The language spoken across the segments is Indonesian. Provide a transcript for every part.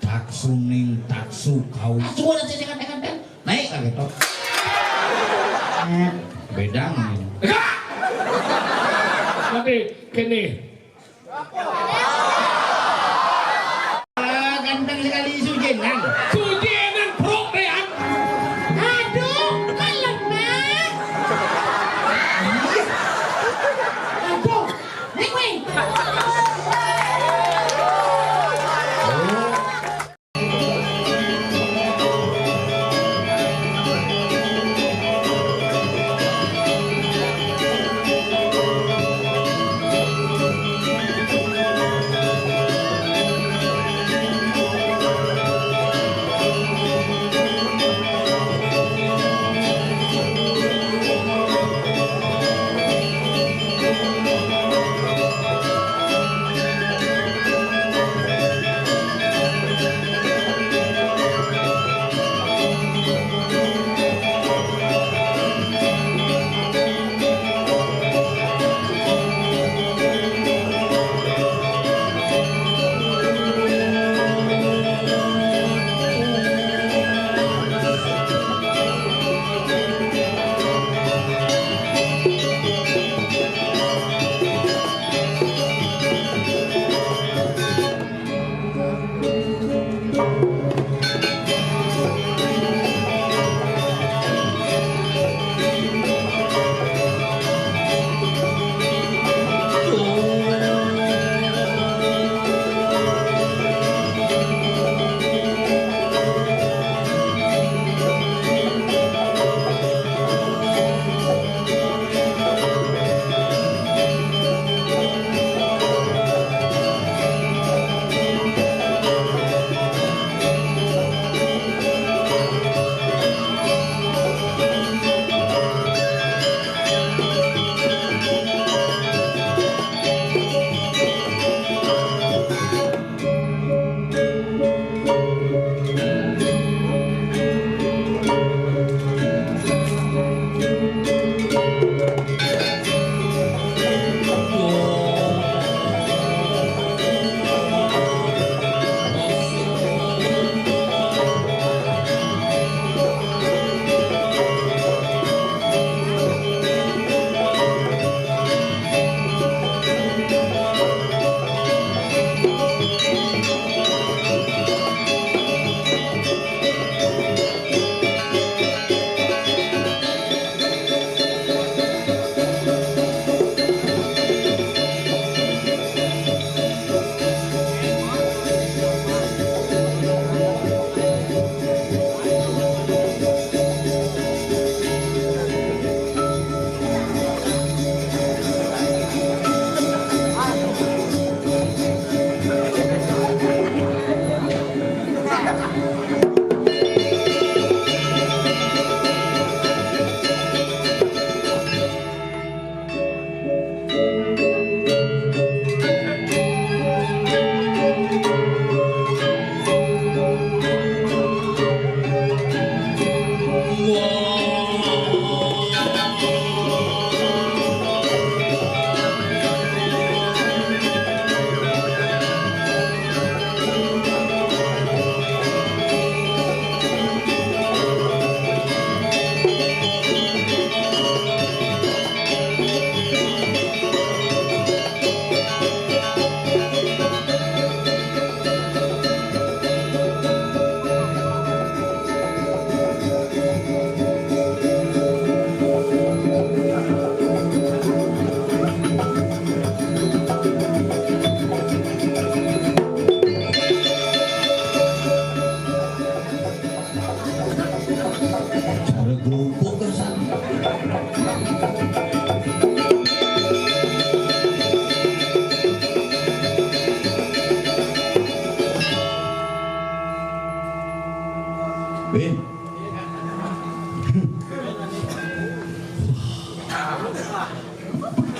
taksuning taksu kau coba tekan naik lagi toh bedang nanti kene ganteng sekali sujenan prok rean Aduh, kan lemah. Aduh, naik weh.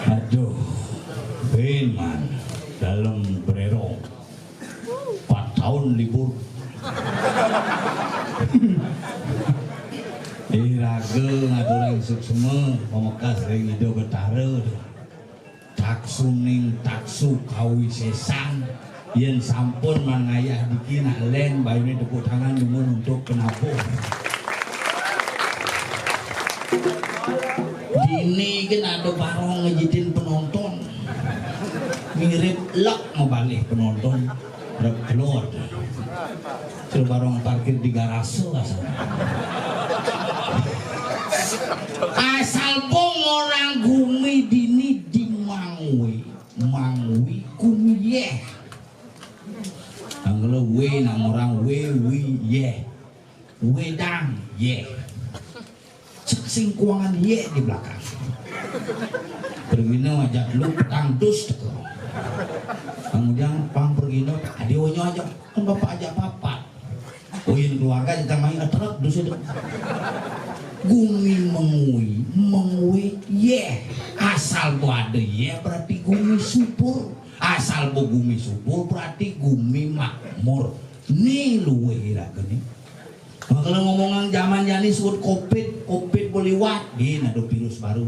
Aduh, Benan dalam berero 4 tahun libur. Iraga ngaturang suksema pamekaas ring Ido Betara. Taksuning taksu kawisesan Yen sampun mangayah diki nak len bayune tepuk tangan numun untuk penabuh. Dini kan ada barong ngejidin penonton. Mirip lek mau balik penonton rek keluar. Suruh barong parkir di garase asal. Asal bong orang gumi dini di mangwi kumye. Kalau we nang orang we ye wedang ye cek kuangan ye di belakang pergino aja lu tangdus teko kemudian pang pergino adionyo aja kan bapak aja papa uin keluarga kita main truk dus itu gumi mengui ye asal bu ada ye berarti gumi subur. Asal bo gumi subur berarti gumi makmur. Nih luwe lah gini. Kalau ngomongan zaman jani sebut covid boleh wat. Gini ada virus baru.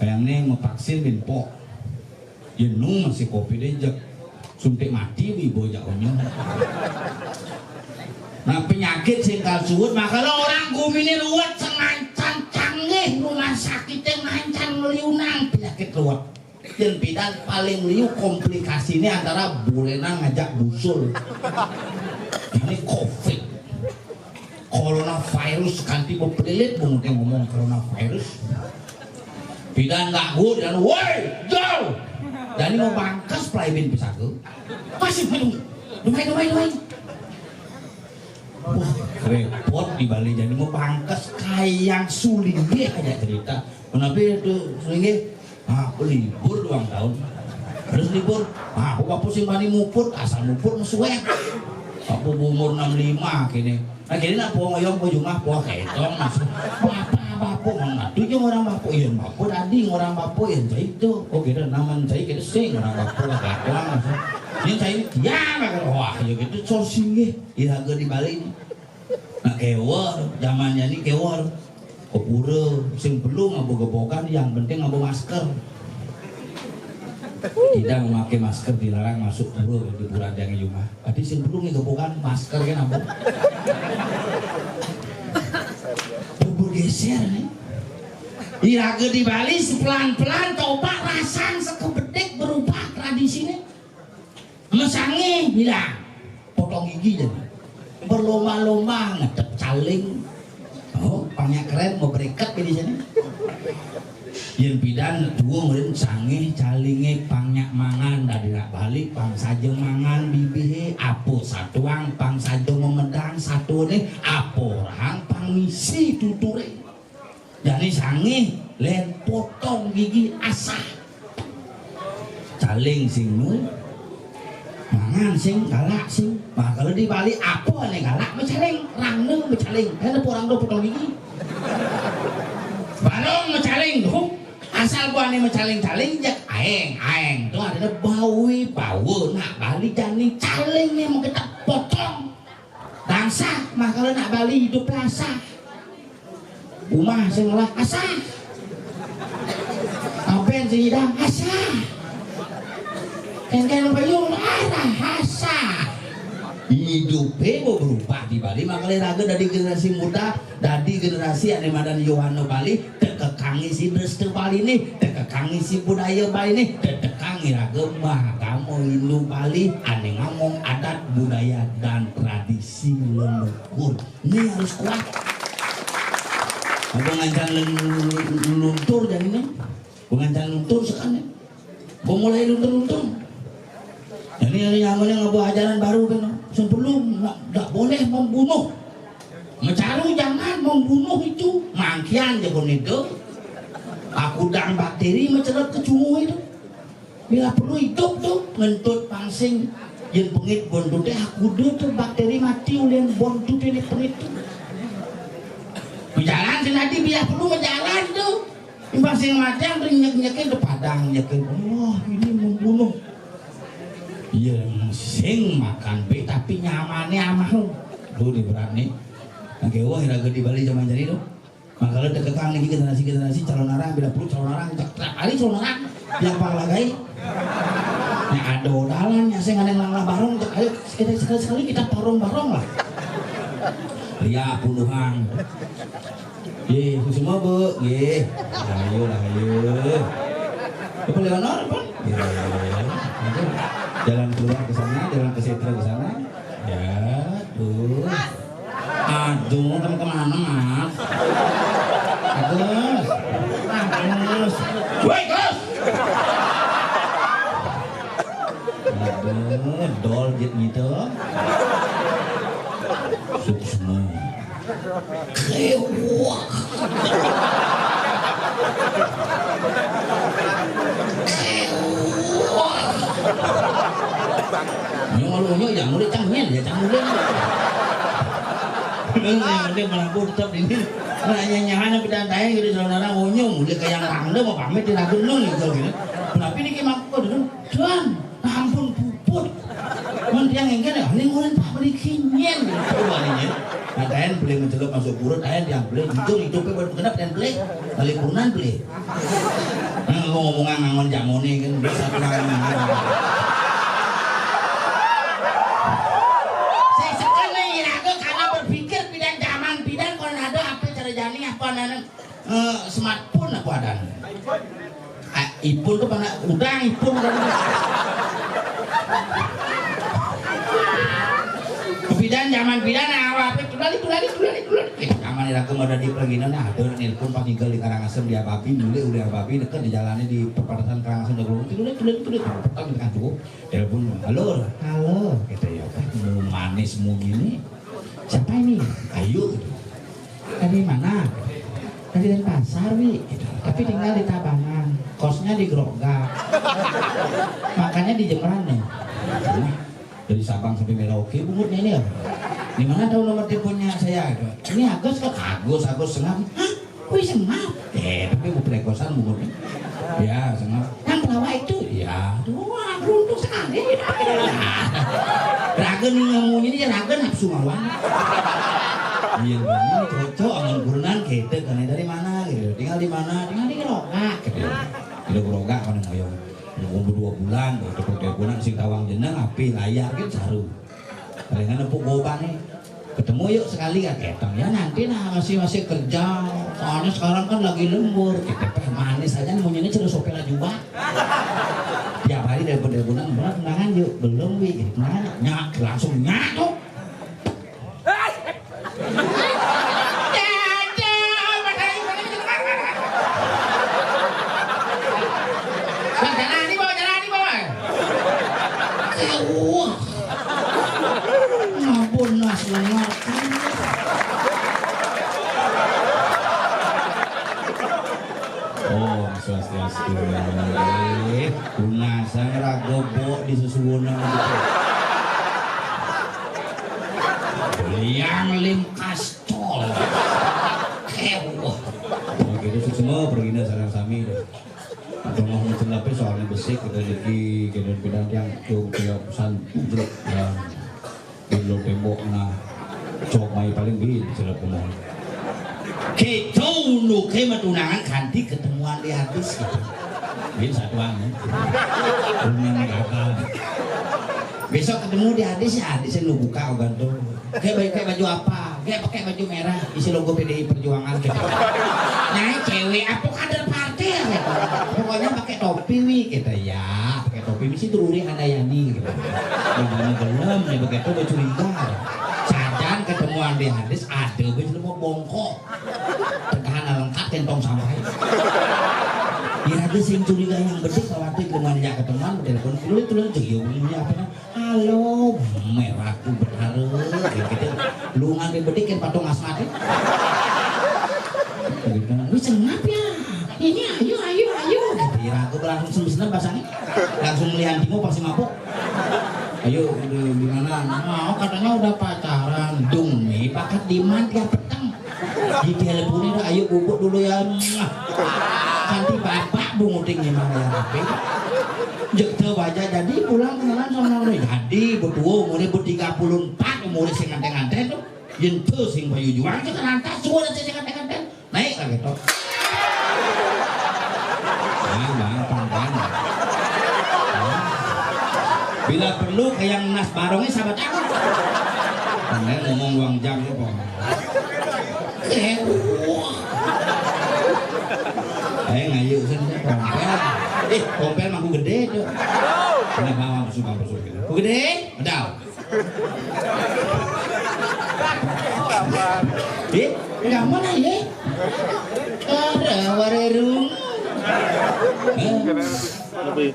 Kayak nih mau vaksin binpo. Yenung masih covid aja. Suntik mati wibo jaonya. Nah penyakit singkal suut. Maka kalau orang gumi ini luwet sengancan canggih rumah sakitnya ngancan ngeliunang penyakit luwet. Dan bidan paling liu komplikasinya antara bulena ngajak busul. Ini COVID, coronavirus kanti pepelit mungkin ngomong coronavirus. Bidan nggak good dan woi jauh. Dan ini mau bangkas pelayan bisa ke? Masih dumai. Wah repot di Bali jadi mau bangkas kayak suling dia aja cerita. Kenapa itu sulingnya? Aku libur 2 tahun terus libur aku bapak sing bani muput asal muput mesuek aku umur 65 kini nah kini nak puang ayam po jumah puang ketong bapak mengatunya orang bapak iya bapak tadi orang bapak yang saya itu oh kira naman saya kira sing orang bapak ketong ini saya ya makan wah ya gitu sorsingnya iraga di Bali ini nah kewar zamannya ini kewar pura sing perlu ngabo-gebokan yang penting ngabo masker tidak memakai masker dilarang masuk pura di pura yang rumah berarti sing perlu ngebokan masker kan abo bergeser nih iraga di Bali pelan-pelan coba rasan sekebetik berubah tradisinya mesangi bilang potong gigi jadi berlomba-lomba ngedep caling. Oh, pangnya keren mau berikat di sini. Yen bidan dua meureun sangeh calinge pangnya mangan dari nak balik pang sajeng mangan bibihe apo satuang pang sajeng memedang satune apo orang pang misi tuture. Jadi sangeh len potong gigi asah. Caling sing nu mangan sing galak sing. Nah, kalau di Bali apa nih galak mecaling, rangneng mecaling, karena orang do potong gigi. Barong mecaling tuh, asal gua nih mecaling-caling jak aeng tuh ada bawi bawa nak Bali jani caling nih mau kita potong. Bangsa, mah kalau nak Bali hidup rasa, rumah sing lah asah, apen sing hidang asah, kan bayung arah asah. Hidupnya mau berubah di Bali makanya raga dari generasi muda dari generasi ane madan Yohano Bali tekekangi si Deste Bali nih tekekangi si budaya Bali nih tekekangi raga mah kamu Hindu Bali ane ngomong adat budaya dan tradisi leluhur ini harus kuat aku ngancang luntur jadinya aku ngancang luntur sekarang aku mulai luntur jadi yang ngebuat ajaran baru kan sebelum nggak boleh membunuh mencari jangan membunuh itu mangkian jago itu aku dan bakteri mencerat ke cungu itu bila perlu hidup tuh ngentut pangsing yang pengit bontutnya aku tuh bakteri mati oleh bontot ini pengit tuh berjalan senadi bila perlu berjalan tuh pangsing mati yang nyek-nyekin ke padang nyekin oh ini membunuh iya sing makan be tapi nyamannya amah tuh di berat nih nah kewa hiraga di Bali zaman jadi tuh makanya deketkan lagi generasi calon arang bila perlu calon arang kali calon arang yang pang lagai Nek ada dalannya saya ngadeng langlah barong, ayo sekali-sekali kita barong-barong lah. Lihat puluhan. Ye, semua bu, ye. Ayo lah, ayo. Apa Leonor, Pak? Ya, jalan keluar ke sana, jalan ke setra ke sana. Ya, tuh. Aduh, kamu kemana, Mas? Agus. Agus. Woi, Gus. Aduh, dol gitu. Suksma. Kewak. Nyolongnya yang mulai cangin ya cangin. Dia malah burtap ini. Nanya nyahana pidantai gitu saudara onyong mulai kayak tangga mau pamit di ragu nung gitu gitu. Tapi ini kayak aku dulu, Tuhan, ampun puput. Mun tiang engke ya, ning ulun tak beli kinyen gitu walinya. Mataen beli mencelup masuk purut, ayen yang beli jujur hidupe buat kenapa dan beli. Balik purunan beli. Ngomong ngangon jamone kan bisa ngangon. Saya sekali ragu karena berpikir bidan zaman bidan kalau ada apa cara jani apa nana smartphone apa ada. Ipun tuh mana udang ipun kan. Bidan zaman bidan apa tulali. Zaman iraku ada di perginan ada nelpon pas tinggal di Karangasem di Apapi mulai udah Apapi dekat di jalannya di perbatasan Karangasem Jawa tulali petang dengan cukup telepon halo gitu ya mau manis mau gini siapa ini ayo gitu dari mana dari Denpasar wi gitu. Tapi tinggal di Tabanan kosnya di Grogak makanya di Jemberan nih dari Sabang sampai Merauke bungurnya ini ya. Di mana tahu nomor teleponnya saya? Ini Agus kan Agus Sengap. Hah? Wih Sengap? Tapi mau prekosan bungurnya. Ya Sengap. Yang pelawak itu? Ya. Wah beruntung sekali. Ragen ngomongnya ini Ragen nafsu mawan. Iya ini cocok angan burunan gitu kan dari mana gitu. Tinggal di mana? Tinggal di Grogak gitu. Di Grogak kan ngoyong. Umur 2 bulan, bulan sing tawang jeneng api layar gitu saru. Palingan empuk gobang nih. Ketemu yuk sekali kan ketong ya nanti nah masih kerja. Soalnya sekarang kan lagi lembur. Kita teh manis aja maunya cerita sopela juga. Tiap hari dari bulan undangan yuk belum wi gitu. Nyak langsung nyak tuh. Oh, swastiastu. Punasang ragobo di susuwuna gitu. Liang lim kastol. Kewah. Begitu semua pergi sarang sami. Atau mau mencenapi soalnya besik kita jadi kedan yang tiap pesan jelek dan belum tembok nah cok mai paling bi celap pemohon. Kita unu kema tunangan ganti ketemuan di hadis gitu. Bin satuan ya. Besok ketemu di hadis ya hadisnya lu buka ogan tuh. Kayak baju apa? Kayak pakai baju merah isi logo PDI Perjuangan gitu. Nah cewek apa kader partai ya. Pokoknya pakai topi wi gitu ya. Pakai topi misi turuni Handayani gitu. Yang gelem nih begitu gue curiga. Sajan ketemuan di hadis ada gue cuma bongkok. Tegahan lengkap kentong sampai. Di hadis yang curiga yang bedik waktu kemana ketemuan telepon tulis jauhnya apa nah halo merah tuh berharu gitu lu ngambil bedikin patung asmati bisa ngap ya ini ayo gitu ya aku langsung seneng bahasanya langsung melihat Timo pasti mabuk ayo gimana mau katanya udah pacaran dung nih pakat diman tiap petang di teleponnya ayo bubuk dulu ya nanti bapak bungutingnya mana ya tapi jekte wajah jadi pulang kenalan sama orang jadi berdua umurnya ber-34 umurnya sing nganten-nganten tuh yentu sing bayu juang kita lantas semua nanti sing nganten-nganten naik lah gitu bang Bila perlu kayak nas barongnya sahabat aku. Karena ngomong uang jam ya po. Ayo ngayu saja kompel. Kompel mah aku gede tuh. Ini bawa masuk. Aku gede, ada. Nggak mana ya? Ada warung. Lebih.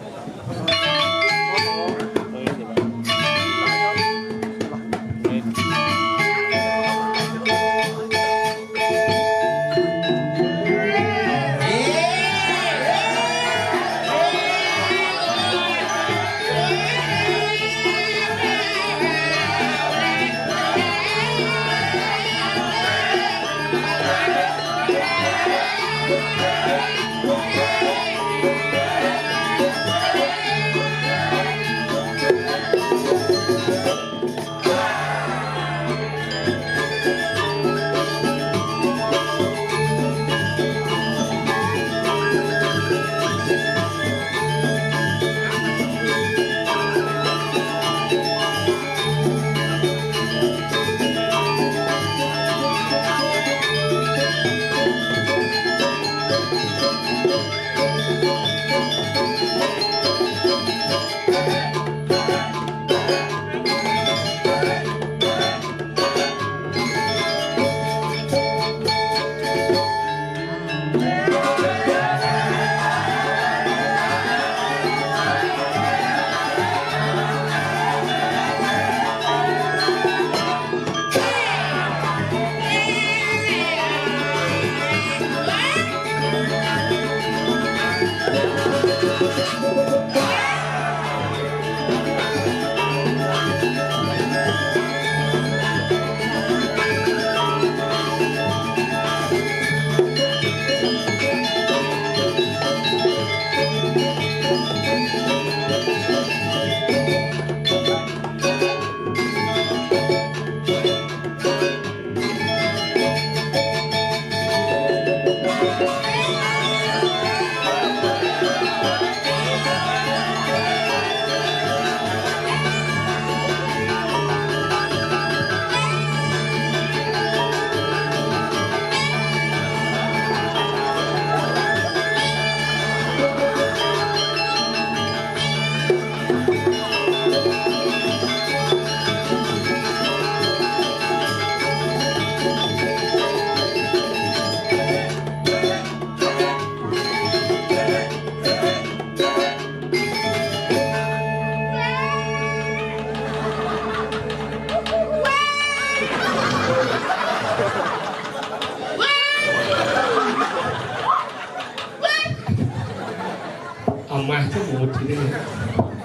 Amah tuh mulut ini.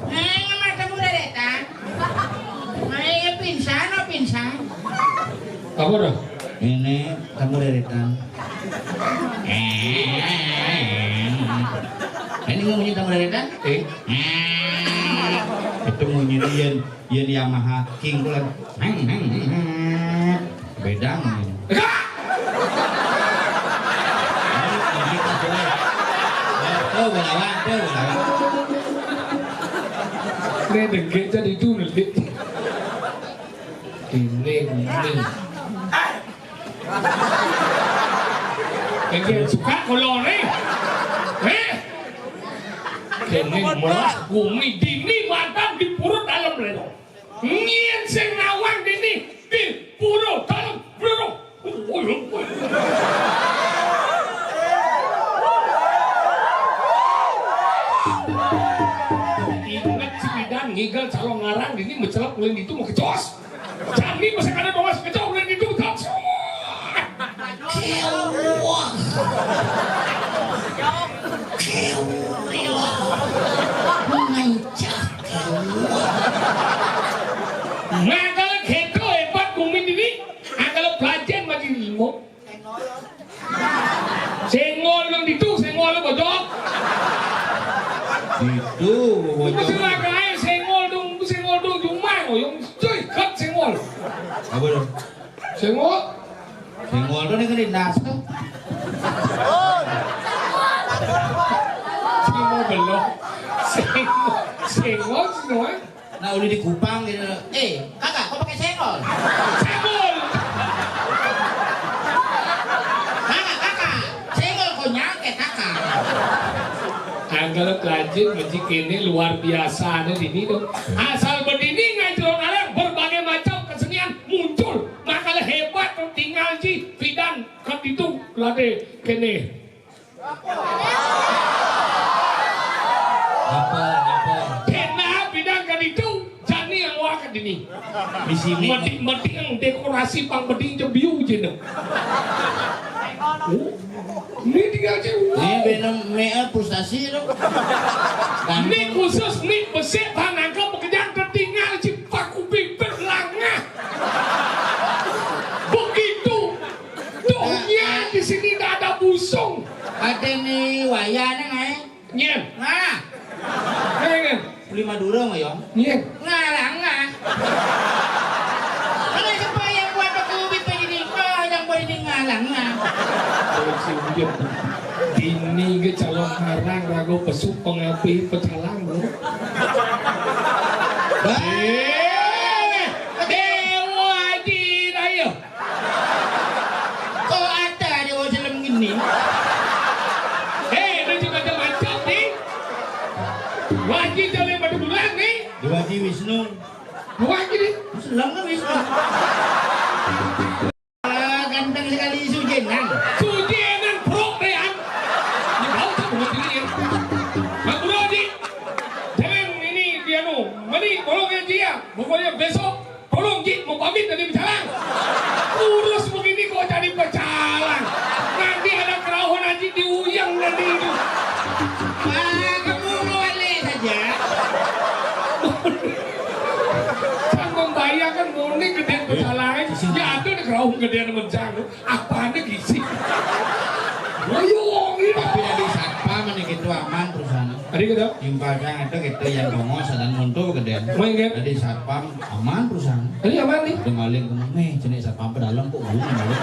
Ngamar kamu deretan. Ay, pinsan. Apa dah? Ini kamu deretan. Ini ngomongin kamu deretan? Itu ngomongin yen Yamaha King bulan. Beda ngomongin. Tuh belawan. Ini dengke jadi itu nih. Ini. Yang suka kalau nih. Kene malah bumi dini mantap di purut dalam leno. Ngien sing nawang dini di purut dalam purut. Ingat si bidan ngigal calon ngarang dini mencelak ulen itu mau kecos. Jani masa kada bawas kecos ulen itu tak. Nah kalau gitu hebat kumin ini, kalau pelajar masih limo. Senggol yang itu, senggol yang bodok. Itu Mesti makanya senggol dong cuma yang cuy kat senggol. apa dong? Senggol. Senggol tuh nih kelindas tuh. Senggol belum. Senggol semua. Nah uli di Kupang gitu. Kakak, kok pakai senggol? Senggol. Kakak, senggol kok nyangket kakak. Anggal pelajin masjid ini luar biasa ada di sini dong. Asal berdiri ngajrong alam berbagai macam kesenian muncul. Makalah hebat tinggal ji Fidan kan itu lade kene. Apa? Kena Fidan kan itu jani yang wakat ini. Di sini. Mati yang dekorasi pang beding jebiu je dong. Ini tinggal je. Ini benar mea frustasi dong. Ini khusus nih besek tanah kau pekerjaan tertinggal si paku bibir langah. Begitu. Tuhnya di sini tidak ada busung. Ada nih wayana nggak? Nyen. Nah, Nyen. Beli Madura mah yong. Nyen. ngalang nggak? Ano siapa yang buat aku bipin ini? Kau yang buat ini ngalang nggak? Ini ke calon harang rago pesu pengapi pecalang bro. Dewa di raya. Kau ada di dalam gini? Ada juga macam nih. Wajib jalan pada bulan nih. Dewaji Wisnu. Wajib nih. Selang kan Wisnu. Ganteng sekali Sujenan. Sujenan pro rean. Ini tahu tak buat ini. Mak bro di. Jangan ini dia nu. Mari tolong ya dia. Pokoknya besok tolong Ji mau pamit dari pecalang. Urus begini kok jadi pecalang. Nanti ada kerahon Haji diuyang nanti itu. Kamu boleh saja. Kan membayangkan murni gedean pecalang. Ya ada di kerahon gedean mencang. Apaan gisi? Ayo ini. Tapi dari satpam ini gitu aman perusahaan. Ada gitu. Timpalnya ada gitu yang dongos dan muntul gedean. Main game. Jadi satpam aman perusahaan. Tadi apa nih? Udah maling kemana nih? Jenis satpam pedalam kok belum maling.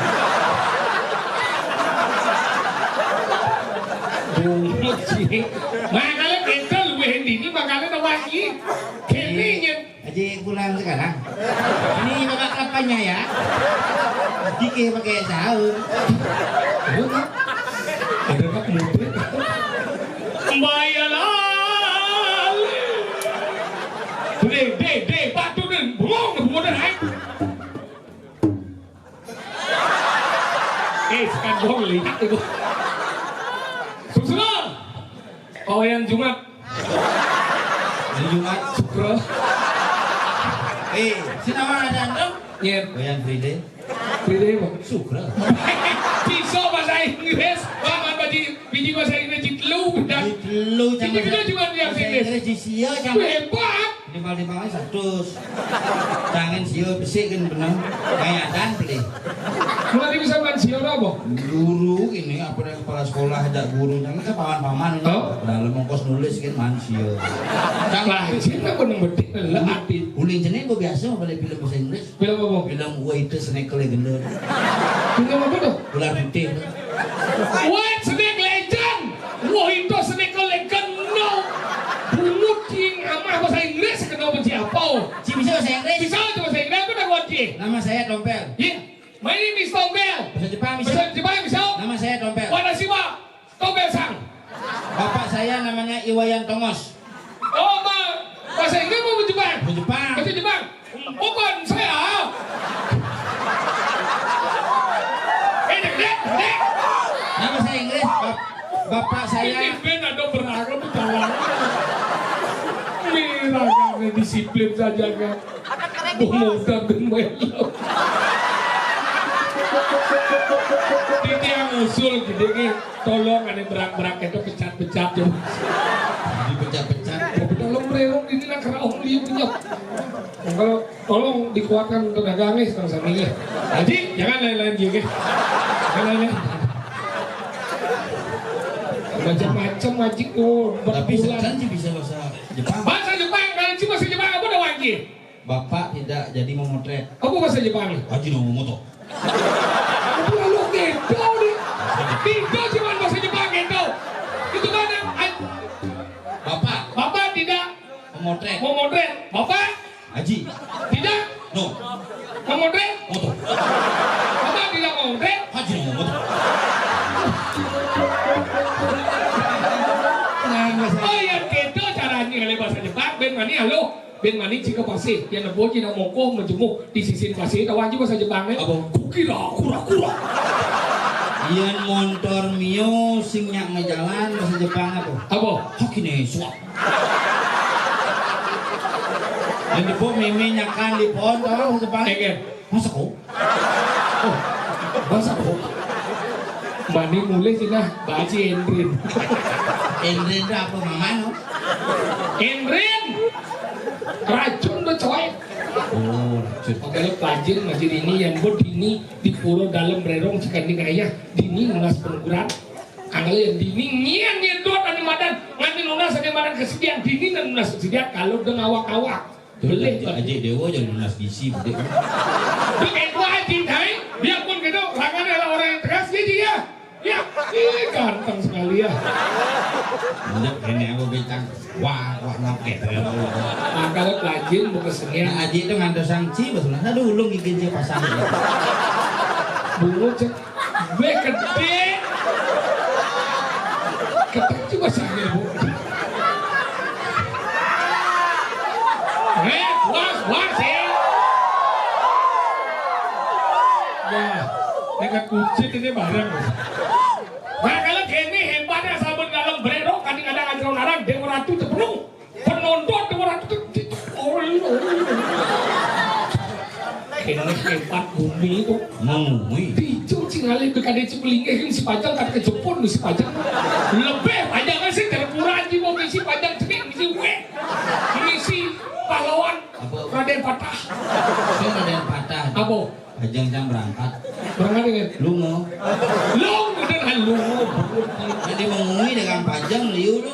Makanya kita lebih ini makanya nawaki. Kayaknya Aji pulang sekarang. Ini bapak kampanye ya. Dike pakai sahur. ada kak mumpet. Bayalah. Deh, batu dan bengong dan hai. Sekarang bohong lihat itu. Susulan. Yang Jumat. Hari Jumat. Sukro. Sinama ada dong. Nyen. Goyang Friday. Frida bang. Sukra. Ciso bahasa Inggris. Bang biji bahasa Inggris lu dan. Lu Ini kita cuma lihat sini. Di sio Hebat. Timbal-timbalnya 100. Tangan sio besik kan benar. Kayak dan beli. Nanti bisa main siapa apa? Guru ini apa dari kepala sekolah ada guru jangan kan paman-paman ini. Oh. Dalam ongkos nulis kan mansio. Lah, sini aku nang betik lah api. Uling jenis gue biasa pada film bahasa Inggris. Bilang apa? Film itu snake legend. Bilang apa tuh? Ular putih. What Snake Legend? Wah itu Snake Legend no. Bunuh king amah bahasa Inggris kenapa siapa? Si bisa bahasa Inggris. Bisa bahasa Inggris aku nak buat je. Nama saya Dompel. Ya, my name is Tombel. Bahasa Jepang bisa. Bahasa Jepang bisa? Nama saya Dompel. Watashi wa Tombel sang. Bapak saya namanya Iwayan Tongos. Oh ma, bahasa Inggris mau Jepang? Bahasa Jepang. Bahasa Jepang? Bukan saya. Dek. Nama saya Inggris. Bapak saya. Ini ben ada beragam berjalan. Meragam disiplin saja kan. Mudah dan melo. Titi yang usul gede nih, tolong ada berak-berak itu pecat-pecat tuh. Dipecah-pecah. Tolong merelong ini nak kerah dia punya. Kalau tolong dikuatkan tenaga nih sekarang sambilnya. Haji, jangan lain-lain juga. Jangan lain-lain. Macam-macam wajib tuh. Tapi sekarang sih bisa bahasa Jepang. Bahasa Jepang, kalau sih bahasa Jepang apa udah wajib? Bapak tidak jadi memotret. Apa bahasa Jepang? Haji no moto. Aku lalu gitu nih. Itu cuma bahasa Jepang gitu. Itu kan Bapak Bapak tidak memotret. mau motret. Bapak Ngomong deh. Moto. Apa dia ngomong deh? Haji ngomong moto. Oh ya gitu caranya oleh bahasa Jepang. Ben mani halo. Ben mani jika pasir. Yang nebo jika mongko menjemuk di sisi pasir. Tahu aja bahasa Jepangnya. Apa? Kukira kura-kura. Iyan motor mio sing nyak jalan bahasa Jepang apa? Apa? Hakine suap. Yang di pom meme nyakan di pohon tahu bahasa Jepang. Egen. Masa kok? Oh, bahasa apa? Mani mulai sih nah, baca Endrin. Endrin apa mama no? Endrin, racun tuh coy. Oh, Kalau pelajar masjid ini yang buat dini di pura dalam bererong sekali kaya dini nulas pengukuran. Anggal yang dini nyian nyedot ani madan nganti nulas ani madan kesediaan dini dan nulas kesediaan kalau dengan awak-awak. Boleh tuh. Aja dewa jadi lunas DC bude. Tuh itu aja hai. Biarpun gitu, rangan adalah orang yang tegas dia. Ya, ganteng sekali ya. Udah ini aku bilang wah naket. Nah kalau pelajar mau kesenian, Nah, Aji itu ngantar sangci betul. Aduh ulung gigit dia pasang. bunga cek, gue gede. Gede juga sakit bu. Was ya. Ya, dengan kucing ini bareng. Nah kalau gini hebatnya sahabat dalam bererok kadang-kadang ada orang Dewa Ratu terpenuh. Penonton Dewa Ratu itu kena hebat bumi itu. Mengui. Picu cingali ke kadang Cipelingge si Pajang kata kejepun si Pajang. Lebih Pajang kan sih terpura aja mau misi Pajang sedih misi we. Misi pahlawan Raden Patah. Saya Raden Patah. Apa? Ajang jam berangkat. Berangkat dengan Lungo. dengan lungo. Jadi mengui dengan pajang liu lu.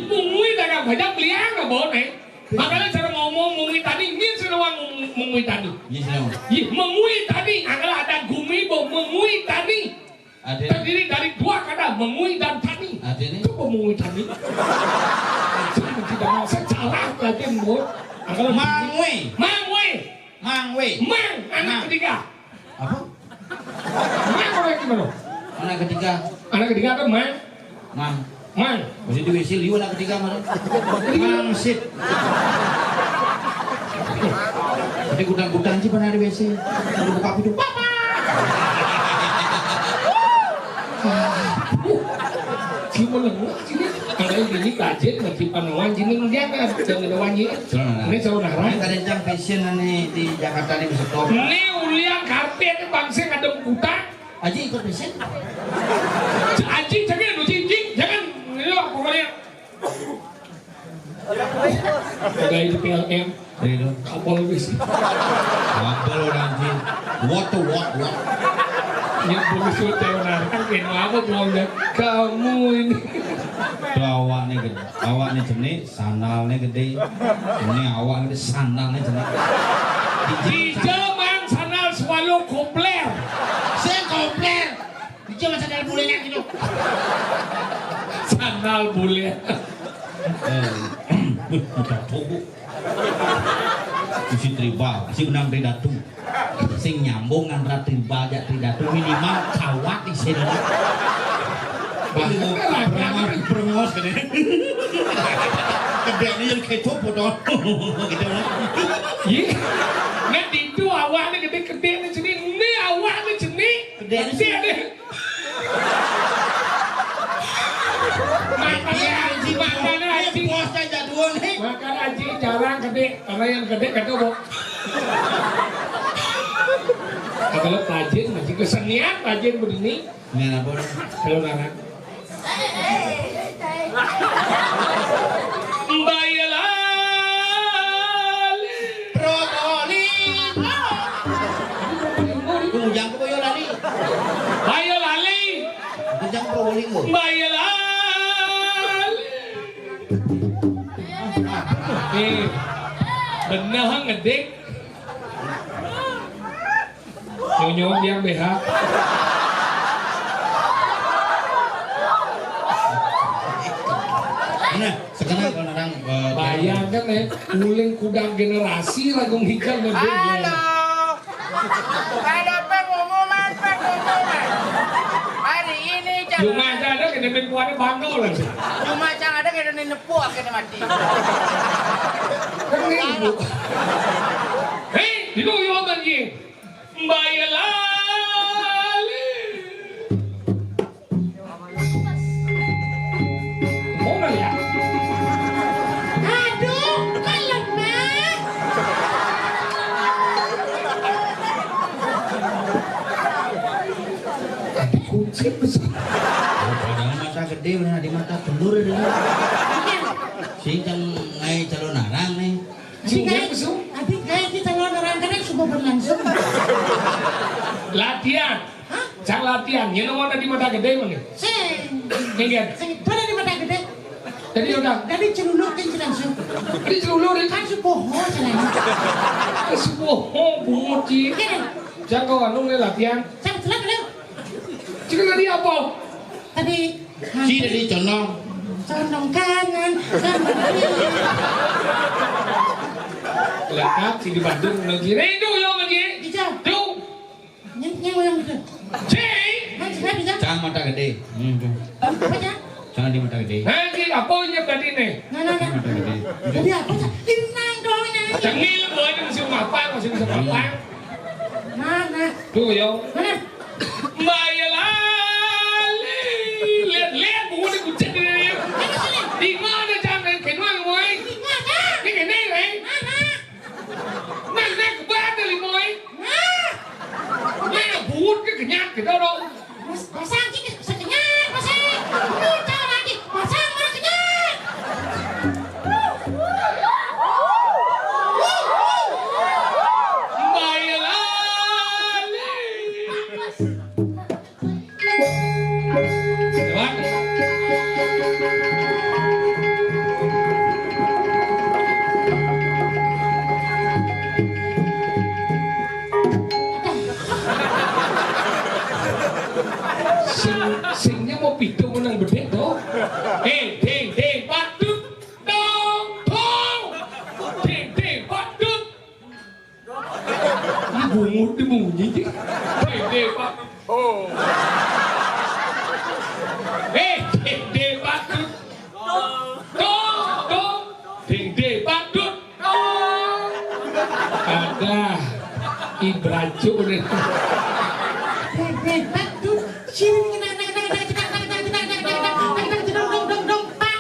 Mengui dengan Pajang beliang nggak boleh. Makanya cara ngomong mengui tadi ini seruang mengui tadi. Yes, no. Mengui tadi adalah ada gumi bo mengui tadi. Ada. Terdiri dari dua kata mengui dan tani. Ada ini. Itu mengui tadi. Jangan tidak mau secara lagi bu. Mangui. Mangui. Mangui. Mang anak ketiga. Apa? Mang orang gimana? Anak ketiga. Anak ketiga kan mang. Mang. Mang. Masih di WC liu anak ketiga mana? Mangsit. Jadi gudang-gudang sih pernah di WC. Udah buka pintu. Papa. Cuma lengah sini. Kalau ini kajet nanti panawan jini menjaga jangan ada wangi. Ini saudara. Ini kadang jam fashion nih di Jakarta nih bisa top. Ini ulian karpet bangsa ada kuta. Aji ikut fashion. Aji jangan lu cincin jangan. Ini pokoknya. Kayak di PLM. Itu. Kapal bis. Kapal orang jin. What. Yang polisi teoran kan apa belum kamu ini. Awaknya gede, awaknya jenis, sandalnya gede, ini awaknya gede, sandalnya jenis. Di zaman sandal swallow kompler. Saya komplit. Di zaman sadar bulenya gitu. Sandal bule. Tunggu. Si tribal, si benang tridatu, sing nyambung antara tribal dan tridatu minimal kawat di sini. Berengos kan ya? Gede ini yang kecup bodoh. Gitu lah. Iya. Nanti itu awalnya gede-gede di sini. Ini awalnya sini. Gede di sini. Makanya aji. Posnya jadwal nih. Makanya aji jarang gede. Karena yang gede kata boh. Kalau pelajar masih kesenian pelajar begini. Ini apa? Kalau nara. Bayalali Probolinggo. Ujang ke Boyolali. Bayalali Ujang Probolinggo. Bayalali bener ngedek nyonya yang BH Nah, sekarang kalau orang bayangkan ya uling kudang generasi lagu hikal ngedek Halo. nemen kuane bando lah. Cuma cang ada kayak nenepu akhirnya mati. Hei, dulu yo lagi. Bayalali. Mau nggak ya? Aduh, kan lemah. Kunci besar. Padahal mata gede bener di mata telur ini. Si kan ngai calon narang nih. Singkat besar. Abi kayak kita orang kan sudah berlangsung. Latihan. Hah? Cak latihan. Yang mana di mata gede mana? Ingat. Pada di mata gede. Jadi udah. Dari celuluk kan langsung. Di seluruh ini. Kan sepoho jalan. Sebuah bunguci. Kan? Jangan kau anu nih latihan. Saya telah dulu. Jika tadi apa? Tadi. Si dari conong. Condong kanan. Kelihatan si di Bandung lagi. Itu yang lagi. Bisa. Tuh. Yang yang gitu. Cek. Kan sudah bisa. Cang mata gede. Apa ya? Jangan di mata gede. Nanti apa yang tadi nih? Nah. Mata gede. Jadi apa? Inang dong ini. Cengil boleh masih mapan, masih bisa mapan. Mana? Tuh yo. Mana? Bayalali. Lihat buku di kucing ini. Di mana jangan kenal moy? Mana? Ini kene nih. Mana kebat dari moy? Mana buat ke kenyak kita dong. Pasang sih sekenyat, pasang. Kita lagi pasang mana kenyat? Bayalali. Coba. Singnya mau pitu menang bedek toh. Ding, patut. Dong, tong. Ding, patut. Ini bunyi. Ding, patut. Oh. Ding, patut. Tong. Ding, patut. Tong. Ada ibraju deh. Batu sini dong pak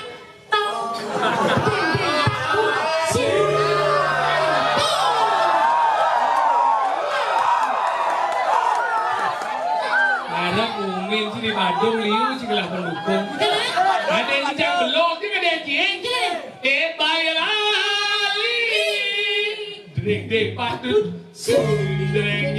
tong. Anak umin sih di Bandung liu sih kelah pendukung. Ada yang cak belok, dia ada yang kieng. Bayalali. Ding, patut. Ding,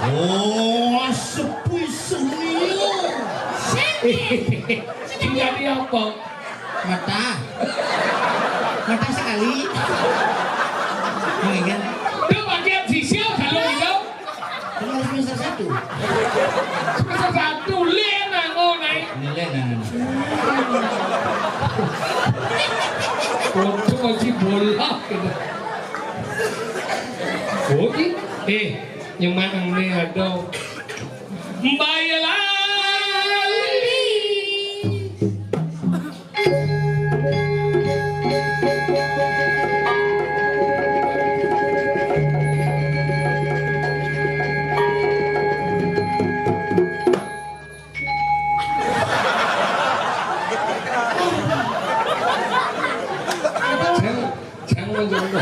Oh, sepi senior. Jadi apa? Mata sekali. Mengingat Itu bagian sisial kalau itu. tinggal semester 1. Semester 1 lena ngonai. Nilai dan Untuk masih bola gitu. Oke, nyemanang nih ada. Bayalali. jono.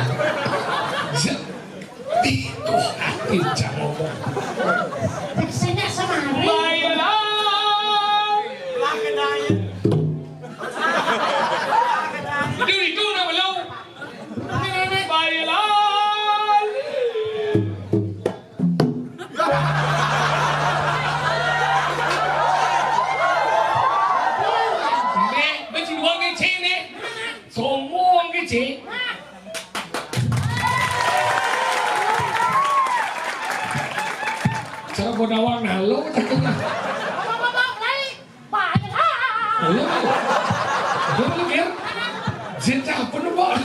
Kok ati jangan. Saya sama Ari. Baiklah. Itu nama lo. Baiklah. Nek, macam dua kece ni. Semua kece. Cara bodawang halo tak kena. Oh, dia boleh ker. Cinta apa nak buat?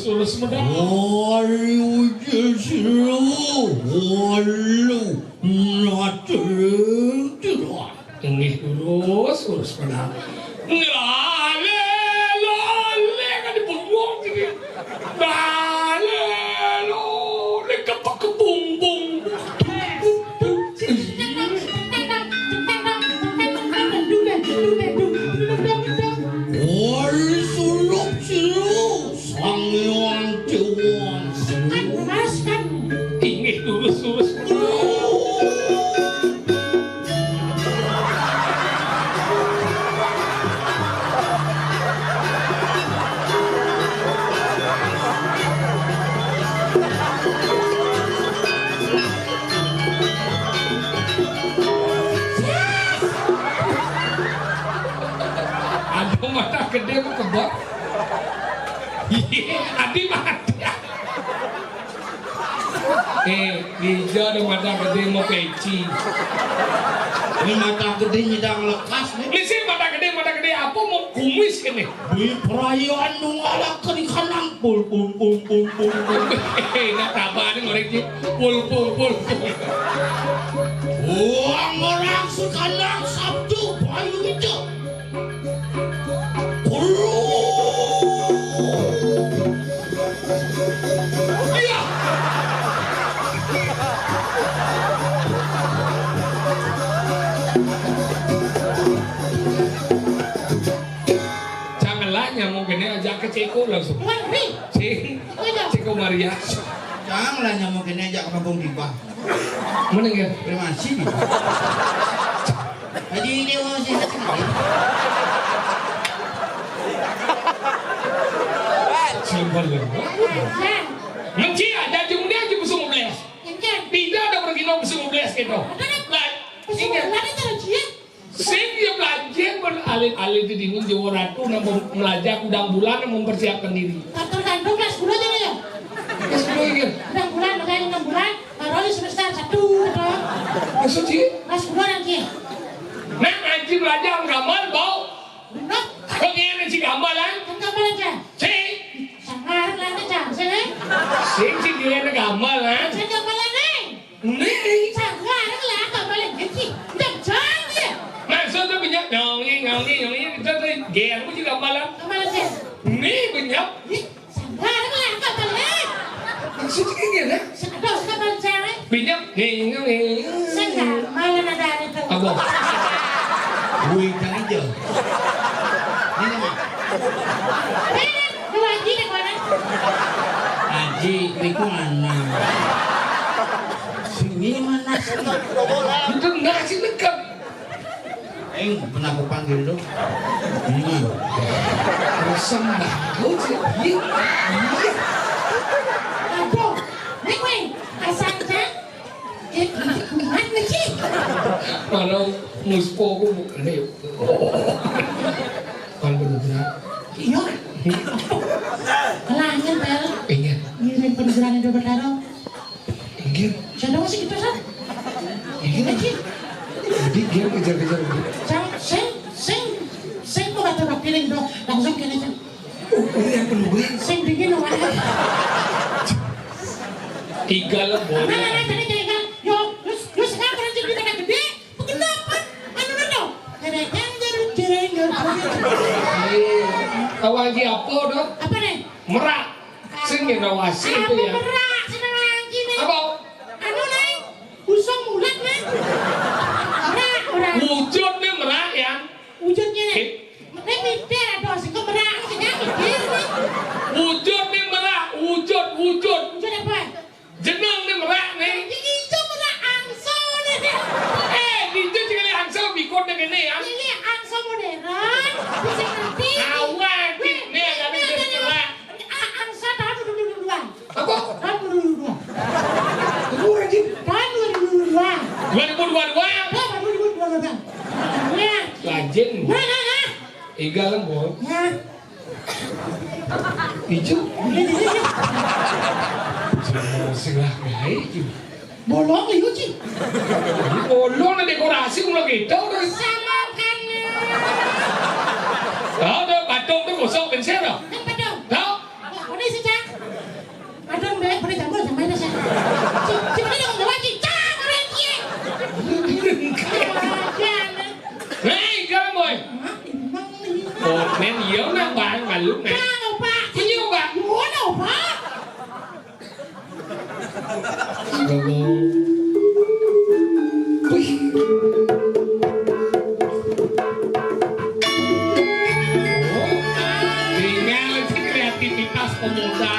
Lurus mudah. Walu jesu, walu nater terus. Ini lurus mudah. Lale, kan dibuang sini. Lale, kepak kebung. Walu suluk jeru, sang yang tuan. Ini lurus. Ada mata gede mau kebak. Adi mati. Hijau ada mata gede mau peci. Ini mata gede nyidang lekas nih. Lisi mata gede apa mau kumis ini? Di perayaan nungalakan ikan nampul pul. Nak tabah ni ngorek je. Pul. Orang sekarang Sabtu bayu itu. Iya. Janganlah nyamuk ini ajak ke Ceko langsung. Ceko Maria. Janganlah nyamuk ini ajak ke Kampung Tiba. Mana ya? Terima kasih. Jadi ini masih Simpan lembut. Menci ada jumlah aja besok belas. Tidak ada pergi no besok belas gitu. Ingat. Saya dia belajar beralih-alih di dini Jawa Ratu belajar kudang bulan mempersiapkan diri. Tergantung kelas 10 aja ya. Kelas 10 ini. Kudang bulan, udah 6 bulan, baru di semester 1 atau Maksud sih? kelas 10 nanti. Nah, nanti belajar gamal bau. Benar? Kau ingin si gamal kan? Kan gamal aja. Si. Sangat lah aja, sini. Si dia nak gamal kan? Saya gamal aja. Nih. Sangat lah gamal aja. Jangan dia. Maksud tu banyak nyongi. Kita tu gaya aku juga gamal kan? Gamal aja. Nih banyak. Sangat lah gamal aja. Maksud tu gini kan? Sangat gamal aja. Banyak nih. Sangat malah ada itu. Apa? Wih, jangan aja. Ini mah. Dua lagi nih mana? Haji, itu mana? Sini mana sih? Itu nasi dekat. Pernah aku panggil lu. Ini mah. Sembako sih. Iya. Aduh, nih gue asalnya mana sih? Kalau muspo aku bukan deh. Kalau benar-benar. Iya. Kelangin bel. Ingat. Ngirim penjualan itu bertaro. Digir. Saya masih gitu san. Ini digir kejar-kejar. Sing kok kata nak piring dong, langsung kene san. Ini yang penuh beli. Sing dingin awak. Tiga lembut. Nah, tadi kan. Yo sekarang kerja di kota gede. Kenapa? Anu dong. Jengger. Tahu lagi apa dong? Apa nih? Merak. Sing inovasi itu ya. Merak, senang lagi nih. Apa? Anu nih, usung mulat nih. Merak, orang. Wujud nih merak ya. Wujudnya nih. Nih mikir ada sing merak, sing mikir nih. Wujud nih merak, wujud. Wujud apa? Jeneng nih merak nih. Ini itu merak angso nih. Itu juga angsa bikot nih gini ya. Ini angso modern. Bisa ngerti. Awan, nih ada nih merak. Angsa tahun 2022. Apa? Tahun 2022. Tunggu lagi. Tahun 2022. 2022. Tahun 2022. Nah. Lajeng. Nah. Iga lembut. Nah. Ijo. Ini. Selah baik. Bolong itu sih. Bolong na dekorasi kung lagi ito. Sama kan. Tahu dah patung tu kosong pensil dah. Kan padang. Tahu? Ini sih cak. Padang baik pada jambu sama ini sih. Si mana dong jawab sih cak orang kia. Hei, kau boy. Oh, men yếu nak bang malu nak. Kau pak. Punya bang. Mana pak? Wih. Tinggal si kreativitas pemuda.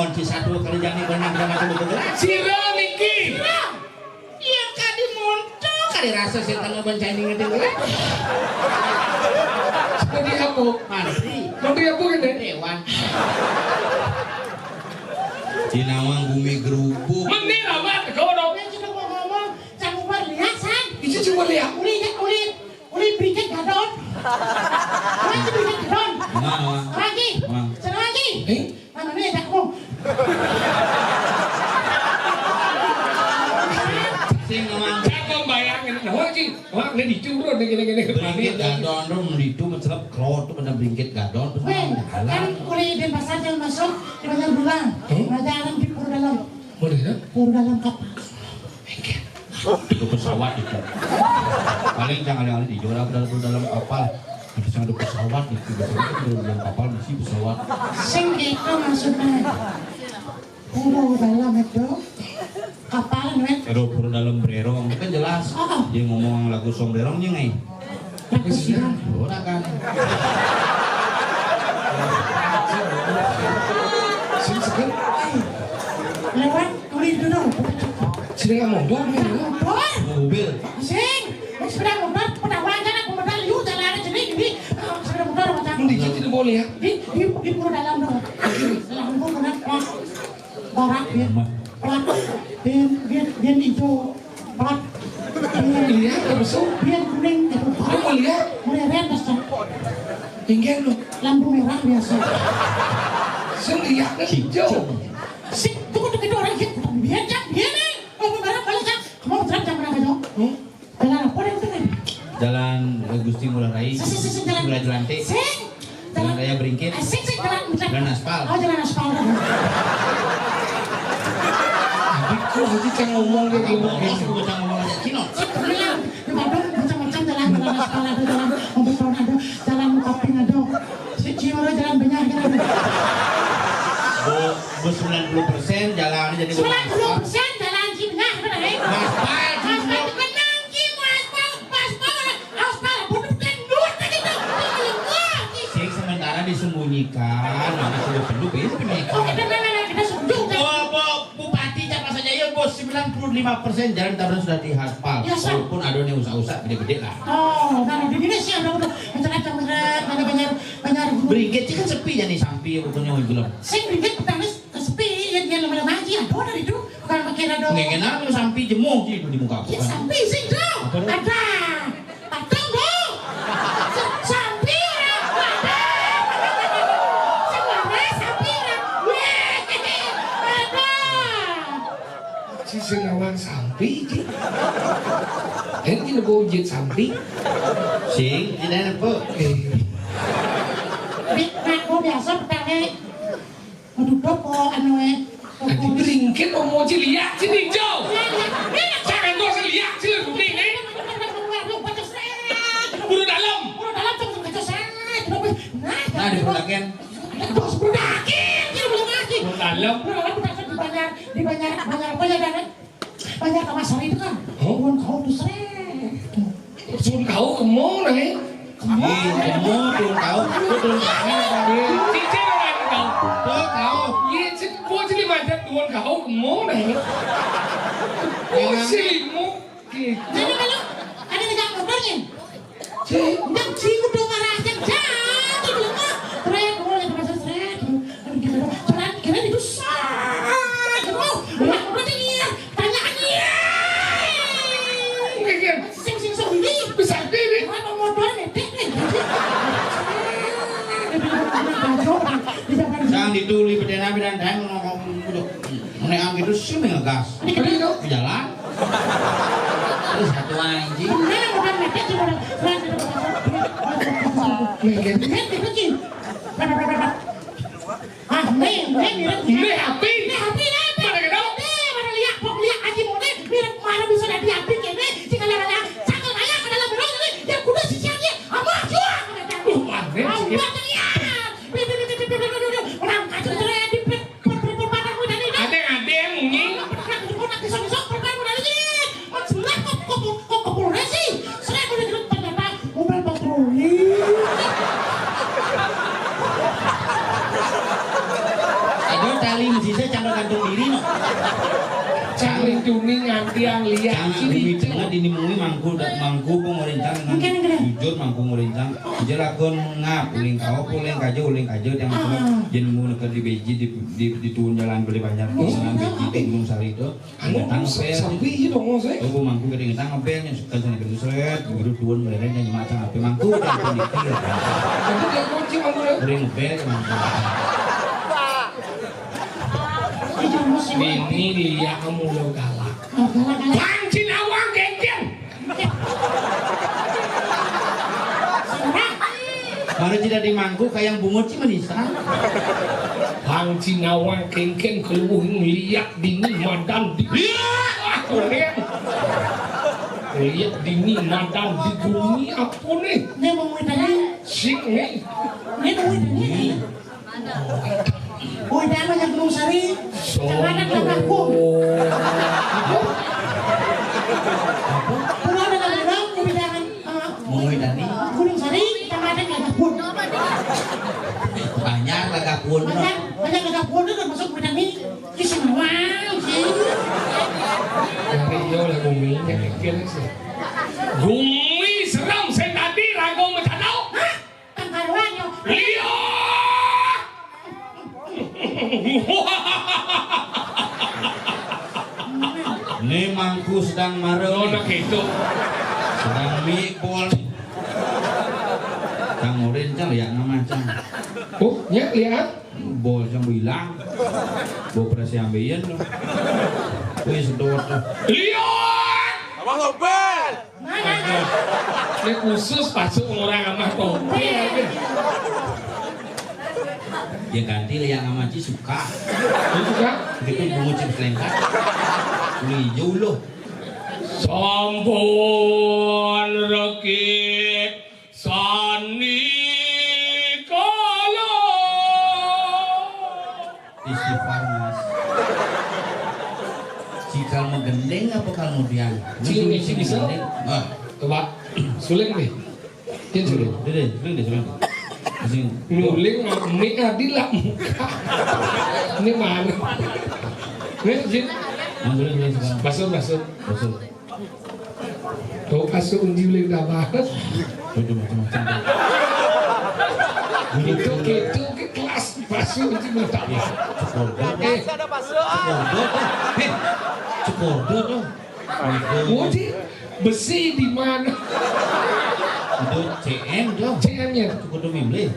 ngonci satu kali jangan benang sama kebetulan. Sira niki. Iya kadi montok kali rasa setan ngebencani ngedengeran. Jadi apa? Mantri. Mantri apa kan deh? Dewan. Dinawang bumi gerubuk. Mending amat kau dong. Yang sudah mau ngomong, jangan lupa lihat san. Itu cuma lihat. Uli berikan gadon. Lagi berikan gadon. Nah, Lagi. Mang. Sana lagi. Eh? Mana nih aku? Sing ngomong Cakep bayangin, wah sih, wah ini dicurut gini-gini. bringkit gadon tuh menditu mencelep klot tuh pada bringkit gadon terus Wen, jalan. kan kuliah di pasar yang masuk di banyak bulan. Jalan di pur dalam, Boleh kan? pur dalam kapal. Itu pesawat itu. Paling jangan kali di jual dalam kapal. Habis ada pesawat itu dalam kapal mesti pesawat. Sing itu maksudnya. Pur dalam itu kapal wen. Kalau pur dalam bererong itu kan jelas. Dia ngomong lagu song bererongnya ngai. Lagu siang. Ora kan. Sing seger, Lewat kuliah dulu. sini nggak mau dong ya. Motor. Mobil. Sing. Sepeda motor. Pada wajan aku modal liu jalan jadi ini. Sepeda motor macam. Dikit tidak boleh ya. Di pur dalam dong. Lampu kena plat. Barak dia. Plat. Dia hijau. Plat. Lihat nggak besok. Dia kuning itu. Kamu mau lihat? Mulai rentas kan. Tinggal lo. Lampu merah biasa. Saya lihatnya hijau. Sing, tunggu orang hit. Biar cak, biar nih. Lampu merah balik cak. Kamu terang jam berapa jauh? Jalan apa yang bener? Jalan Gusti Ngurah Rai. Sing jalan. Ngurah Jelante. Sing. Jalan Raya Bringkit. Sing jalan. Jalan aspal. Oh jalan aspal. Kok nanti saya ngomong dia Kamu ngomong harus bisa ngomong aja Cino. Sing bilang. Di Bandung macam-macam jalan aspal ada, jalan Ombeton ada, jalan Koping ada. Si Ciwara jalan banyak kan ada. Bu 90% jalannya jadi 90% jalan Cibinah benar ya? Aspal, Aspal itu kenang Cim, aspal, bunuh kendut gitu. Sing sementara disembunyikan, nanti sudah penduk itu penyikan. Oh kita sundung kan? Bupati siapa saja ya bos 95% jalan taruh sudah dihaspal. Ya, San. Walaupun ada yang usaha-usaha gede-gede lah. Oh, nah di Indonesia ada macam-macam banyak Bringkit sih kan sepi jadi sampai bukannya mau gelap. sing bingit petangis kesepi yang lama-lama aja ada dari itu bukan pakai ada Ngengenan lu sampai jemuh sih di muka aku ya kan. sampai sing dong ada patang dong sampai ada semua sampai ada si sengawan sampai ki. Ini kita bawa jet sampai. Sing tidak apa. Aku biasa petangis aduh dopo anu Nanti beringkit mau lihat sini hijau. Jangan dosa lihat sini kuning nih. Buru dalam. Nah di Purdaken. Bos berdakin. Buru dalam. Banyak apa ya dan banyak kawasan itu kan. Bukan kau tuh seret. Sun kau kemana nih? Kamu turun kau, turun tangan. Cincin orang kau. Tuh kau. Iya, bos ini macam tuan kau kemana nih? Bos limu. Jadi kalau ada negara motornya, Cik. dan cium udah marah yang jatuh bilang ah, terakhir kamu lagi masuk seret, jalan kira itu sah, kamu bilang udah dia tanyaannya, Mungkin sing sendiri, bisa diri. apa motornya deh, Sang dituli bedena bidan dan ngomong meneang gitu sih ngegas. Beri dong. Jalan. Terus satu anjing. mana motor mepet sih motor, Mungkin. ah, mirip. Ini api. Ini api lah, Mana kenal? mana lihat, kok lihat aja mau deh, mirip mana bisa ada api kene, jika ada cakal ayah ke dalam berang ini, dia kuda si siangnya, apa jual? Aneh Ah, sedikit. buat ya, orang kacau cerai di perputaran muda ini, Ada yang mungkin. besok perputaran muda ini, sebelah kok kepulauan sih, serai udah gitu ternyata mobil patroli. Aduh tali mesti saya cangkal gantung diri no. Jangan lindungi nganti yang lihat Jangan sini. bumi tengah dinimui mangku pemerintah jujur mangku pemerintah. Jelakon ngap uling kau uling kajo yang jenmu ke di beji di turun jalan beli banyak dengan beji di Gunung Sari itu. Anu Ngepel. sampai itu dong saya. Oh mangku gede ngetang ngepel yang suka sana gede seret guru tuan mereka yang macam apa mangku dan kondisi. Jadi dia kunci mana? Uling ngepel mangku. Bini liya kamu lo galak. Bang Cinawang geng-geng. Baru tidak dimangku kayak bungut sih menisa. Bang Cinawang geng-geng keluhin liya dini madan di. Lihat dini madan di bumi apa nih? Ini mau tanya. Sik nih. Ini mau tanya. Oh, ini apa yang Gunung Sari? Jangan kakakku. Pulau dengan pulau, kebijakan. Mungkin Dani Gunung Sari, jangan kakakku. banyak lagapun. Banyak kakakku itu masuk kebijakan ini. Kisah wow sih. Dari yo lah bumi yang mikir sih. Bumi seram saya tadi ragu mencanau. Tangkaruan yo. Liya. Ini mangku sedang marah. Oh nak itu. Sedang mikul. Kang Urin cang ya nama cang. Oh ya lihat. Bol cang bilang. Bol presi ambeien. Wih sedot. Lihat. Abang Nobel. Mana? Ini khusus masuk orang amah topi. Ya ganti lah yang amaci suka. Itu kan? Begitu bungut cip selengkat. Hijau loh. Sampun rekik sani kala. Istighfar mas. Jika mau gendeng apa kemudian? Ciling isi bisa. Ah, Coba suling nih. Jin suling. suling deh. Masih Nyuling ini adilah muka. Ini mana? Nih Jin. suling. Masuk. Masuk. Tuh masuk nyuling dah banget. Itu macam-macam. Itu ke kelas masuk nyuling dah banget. Ada masuk. Cekordo tuh. Mudi besi di mana? Itu CM tuh. CM-nya. Cekordo mimli.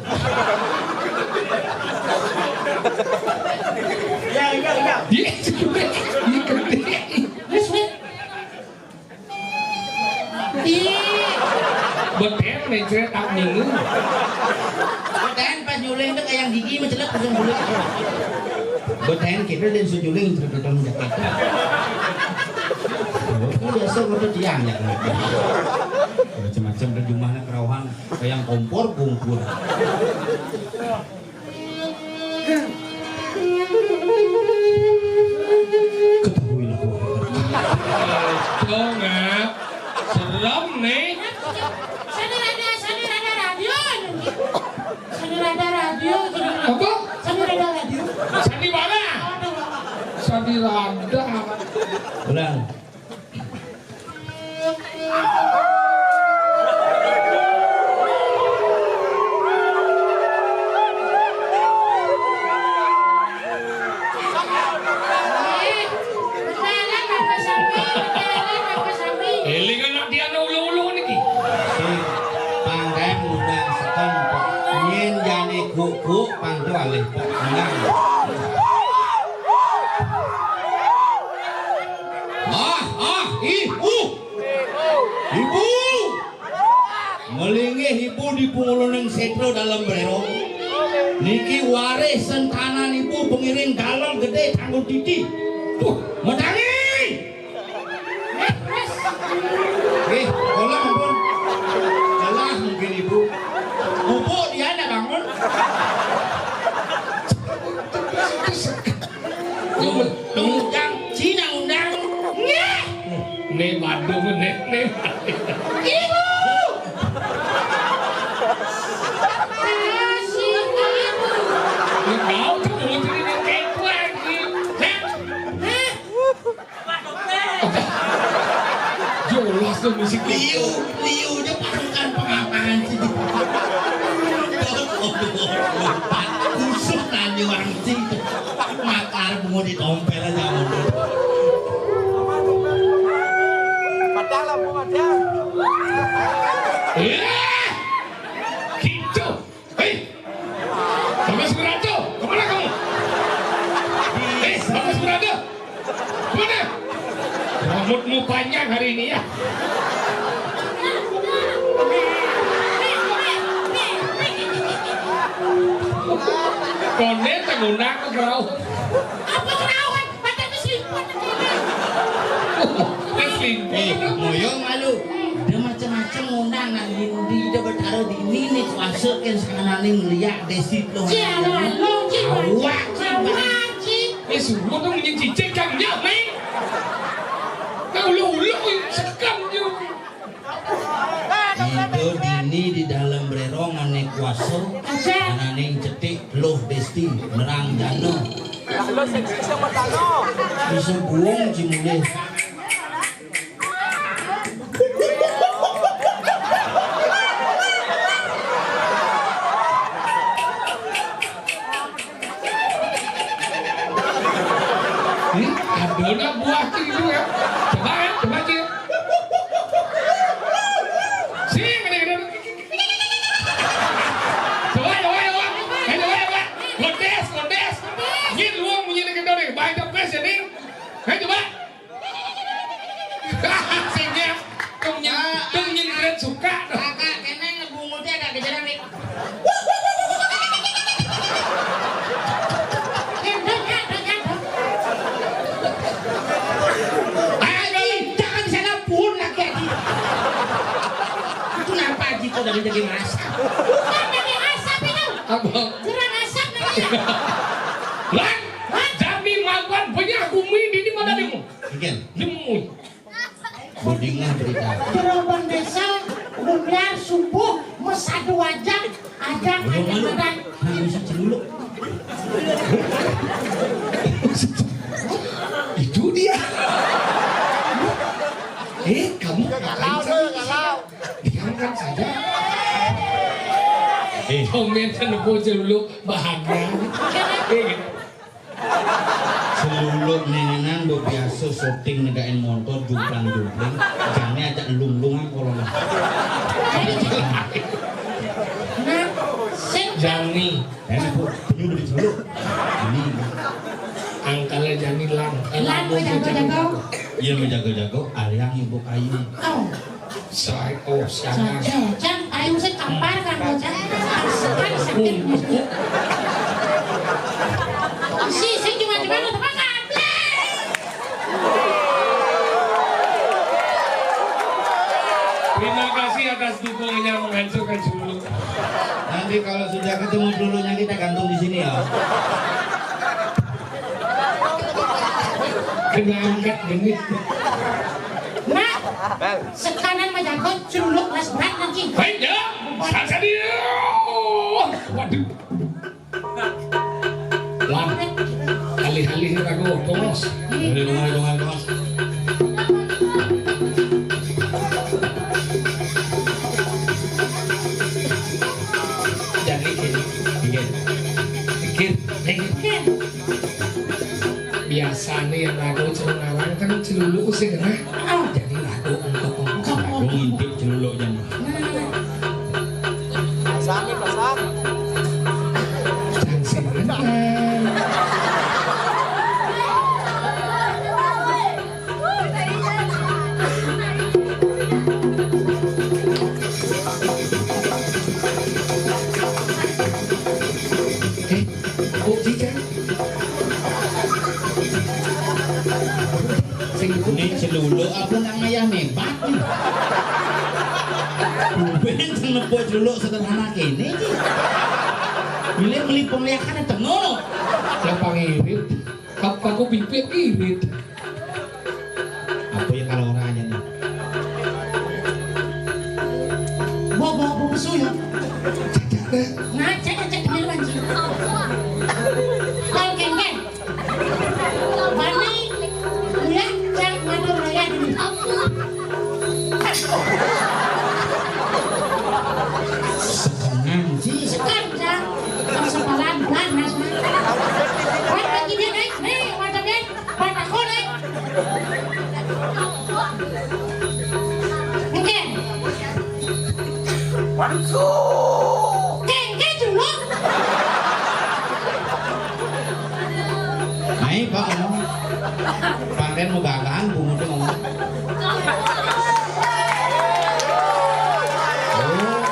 Dia juga dia gede. Wes wes. Beten nih cerita minggu. Beten pas nyuling tuh kayak gigi mencelat pasang bulu. Beten kita dan sujuling terkadang jaket. Oh biasa udah tiang ya. Macam-macam terjemahnya kerawang kayak kompor bungkur. Ketahuilah Tuh ngap. Serem nih. Sanirada radio. Sanirada radio. Apa? Sanirada radio. Sandi mana? Sandi Rada. ulang. Eling anak dia na ulo-ulo niki. Si Pangrem undang sekelompok nyen jane kuku pantu alih pok menang. Ibu melingih ibu di punguluning setro dalam bererong niki waris sentanan ibu pengiring dalam gede tanggung titi tuh medangi olah ampun olah mungkin ibu bubuk dia ada bangun undang Cina undang Nih Bandung nih. Ibu. Nih kau tuh mau jadi kayak lagi. Jelas tuh musik liunya pasukan pengapaan sih kusuk nanti orang sih makar bunga ditompel aja mundur Padahal lah bunga dia. Gitu. Hei, Bagas Berato, kemana kamu? Bagas Juraga. Mana? Rambutmu panjang hari ini ya. Konen tenggunak ke kerau. Apa kerawan? Macam keseliput. Moyong malu. Ada macam-macam ngundang nanti dia bertaruh di ini kuasa kan sekarang ini melihat desi loh. Jalan lo, Awak, Suruh tu punya cicit kamnya, meng. Kau lu sekam je. Itu dini di dalam bererong ane kuasa, ane cetik loh desti nerang jano. Lo seksi sama tano. Bisa buang cimule. Ada buah itu ya. Coba je. Sing ada. Coba. Kondes. Ngin luang punya negara ni. Baik tak pes ni. Hai coba. Singnya. Kau punya negara suka. Kakak kena ngebungul dia agak kejaran ni. Kau dari jadi masak. Bukan dari asap itu. Apa? Gerang asap namanya. Lan. Jadi makan punya bumi di mana demo? Ikan. Demo. Bodingan berita. Jeroban desa, lumbiar subuh, mesadu wajah, ajak badan. Nah, bisa celuluk. Itu dia. Kamu Galau tu, galau. diangkat saja. Komen telepon celuluk bahagia. Celuluk nenenan do biasa syuting negain motor jumplang-jumpling. Jangan ajak lung-lungan kalau lah. Nah, sing Jani, Bu, penuh dari celuluk. Ini angkala Jani lang. lan jago-jago. ia menjaga-jaga aliang ibu kayu. Oh, Saya sangat. jangan ayo saya tampar kan bocah. Kan sakit. Si cuma di mana tempat kabel. Terima kasih atas dukungannya menghancurkan celuluk. Nanti kalau sudah ketemu dulunya kita gantung di sini ya. Kena angkat genit. Nah, Bel. sekanan mah jago culuk kelas berat nanti. Baik ya, saja dia. Waduh. Lan, alih-alih ragu tongos. Dari rumah. Jadi gini, pikir. Biasanya yang ragu celungawan kan celuluk sih kena. Jadi ragu untuk Aduh ngintip celuluknya. Pasang. dan sirenan. Bukti kan? Ini celuluk apa namanya mebat nih. Buben tenepo celuluk sederhana kene iki. Milih melipung liakan tengok. Yang pangirit, apa aku pipit irit? Apa yang kalau orangnya nih? Bawa busu ya. Cacat Nah, cek dulu anjing. Kalau geng-geng. Bani ya, cek madur raya dulu. Sekenang sih. Sekarang sepalan panas. Wah, bagi dia naik. Nih, macam dia. Pada aku naik. Oke. Geng-geng dulu. Ayo Mai Pak ngomong. Panen mau gagang bungut ngomong. Oh.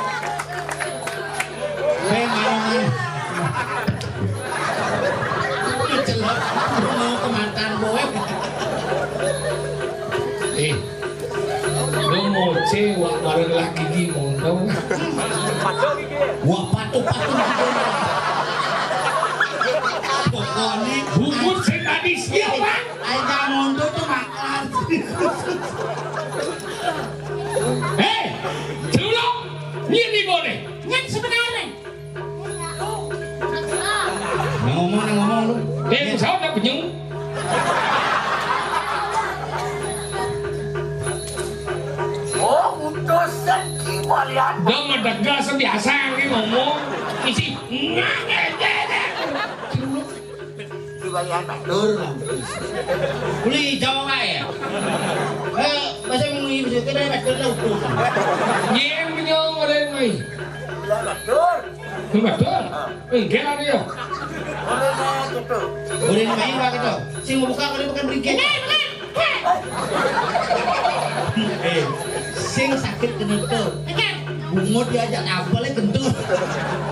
Mana. Celok mau ke mantan boy. Lo mau cewek bareng laki gimana? Wah patuh-patuh. Pokoknya Bubur saya tadi siapa? aja mundur tuh makan. Hei, celok, ini boleh. Yang sebenarnya. Ngomong lu. Sao đã penyung? Oh, untuk segi malian. Dah mendagang sebiasa ni ngomong. Isi Dibayar Dur lah. Uli Jawa ya. Bahasa mengi bisa kita betul lah utuh. Nyem penyung ada ni. betul. Betul. Enggak ada ya. Boleh gitu. Boleh main pak itu. Sing mau buka boleh bukan berikan. Sing sakit kena tuh. Bungut diajak apelnya kentul.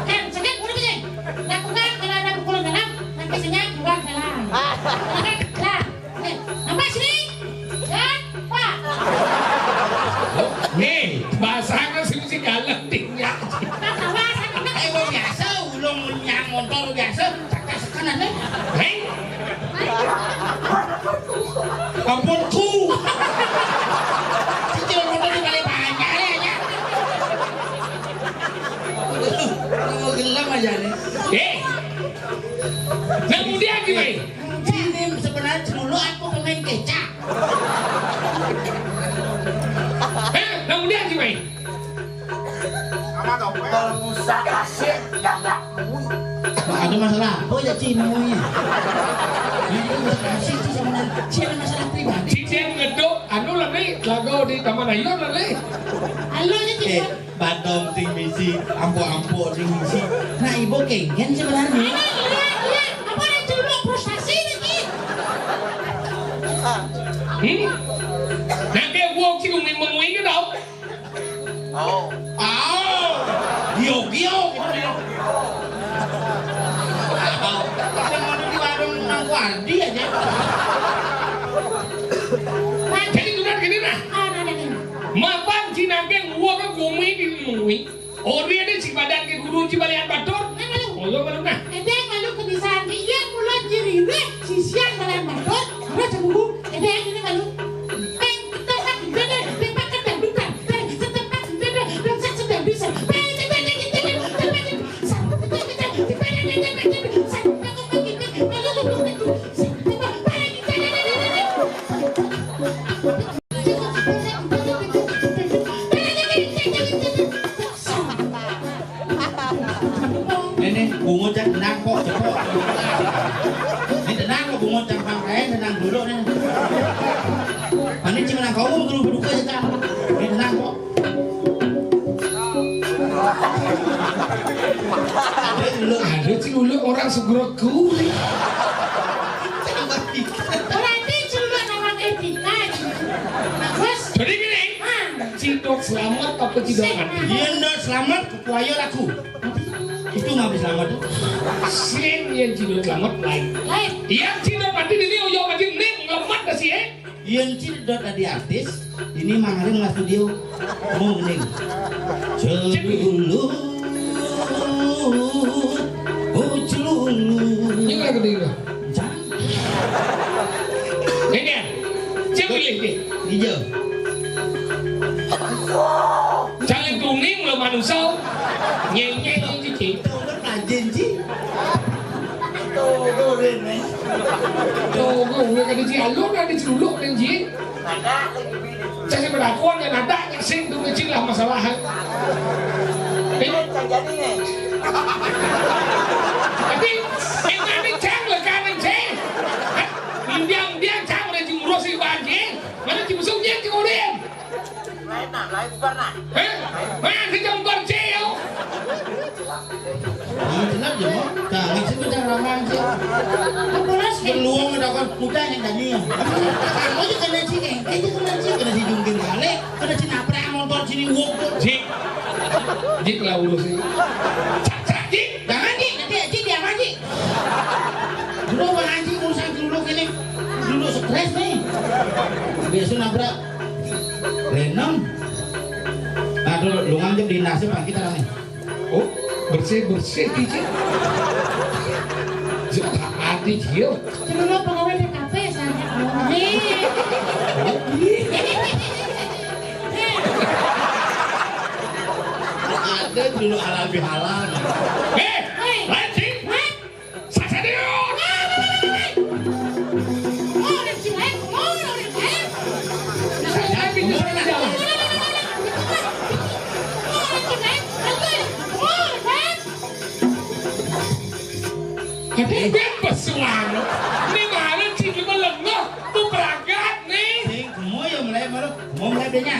Kan sakit udah bisa. Lakukan kalau ada pukulan dalam, nanti senyap keluar dalam. Lah, nampak sini. Ya, Pak. Nih, bahasanya sih galak tinggal. Tawa sakit. Ayo biasa ulung nyang motor biasa. Cakap sekanan deh. Hei, Ampunku. Cicil motor di balik banyak ya. Mau gelam aja nih. kemudian gimana? Sini sebenarnya dulu aku pemain kecap. Kemudian gimana? Kalau bisa kasih jangan Ada masalah. Oh ya Cimoy. Ini kasih sih sebenarnya. Ada masalah pribadi. Cincin ngedok, anu lah nih, lagu di Taman Ayon lah nih. Halo nya Cik. Badong ting misi, ampo ting misi. Nah ibu kengen sebenarnya. Iya. Apa yang dulu frustasi lagi? Nanti buang sih umi mengui ke đâu? Oh, Gio. Kita mau di warung Nang Wardi aja. Jadi sudah gini nah. Mapan si nageng gua ke bumi di mengui. Oh dia ada si badan ke guru si balian batur. Oh lo baru nah. Ede kalau kebiasaan dia mulai jirine sisian dalam motor, harus cemburu. Ede ini kalau tempat beda, tempat kan bukan, tempat beda, tempat sudah bisa. Ini bungut yang tenang kok cepok. Ini tenang kok bungut yang pangkain tenang dulu nih. Ini cuma nang kau mau berduka aja kan. Ini tenang kok. Ada sih dulu orang segroku. Berarti cuma orang etika. Bagus. Jadi gini, Cidok selamat apa Cidok mati? Iya ndak selamat kuayo laku. Itu nggak bisa selamat. Sing yang Cidok selamat lain. Lain. Iya Cidok mati ini oyo mati nih ngelamat dah sih Iya Cidok tadi artis. Ini mangarin nggak studio. Mau mending. Celulu. Oh celulu. Ini lagu dia. Jangan. Ini ya, coba lihat. Hijau. Jangan kuning lo manusia. Nyanyi cici. Itu kan rajin sih. tuh ini. Tuh, gue kan di alur dan di celuluk dan ji. Ada lagi bini. Saya berlakuan dan ada yang sing tuh kecil lah masalahan. Ini yang jadi nih. Tapi ini cang lah kan cang. Dia cang udah jumroh si bagi. Mana cimusuknya kemudian. Lain nah, lain bukan nah. Mana si jam berceo. Jelas je mau. Jangan sih kita ramah sih. Apalah beluang udah kan udah yang tadi ya. Kamu juga kena sih itu kena sih kena si jungkir balik, kena si nabrak motor sini wuk. Jik lah urus ini. Cak Jik. Jangan Ji, nanti Ji dia apa Ji? Dulu bang anjing urusan dulu ini, dulu stres nih. Biasa nabrak lenong. Aduh, lu nganjep di nasi pak kita nih. Oh, bersih Jik. Jangan hati Jil. Dulu pegawai TKP sangat nih. Ada dulu halal bihalal. Lain Jik. Sasa dia. Biết pesuang. Ini mana Jik cuma lengah. Tuh berangkat nih. Sing semua yang mulai baru mau mulai denya.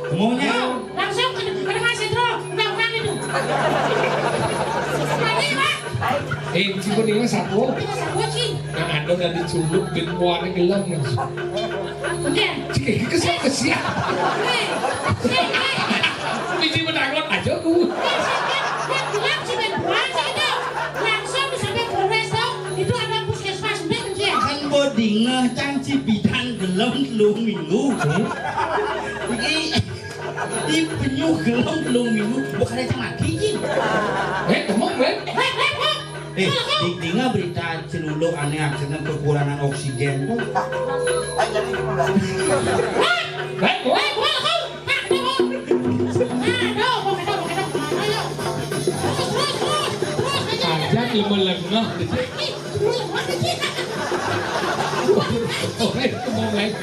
Semuanya. Langsung ke depan sentro, udah itu. Lagi Pak. Jik ini satu. Kita satu Ji. Nah, ada udah diculuk dan muarnya gelang langsung. Kemudian. Jik kesiap. Biji menangot aja ku. Kan bodinga canci bidan gelem telung minggu. Ini penyuh gelem telung minggu bukan aja mati Ji. Ngomong Ben. Dinga berita celulu aneh akhirnya kekurangan oksigen tuh. Ayo jadi gimana? Ada ilmu lengah. Mau lain.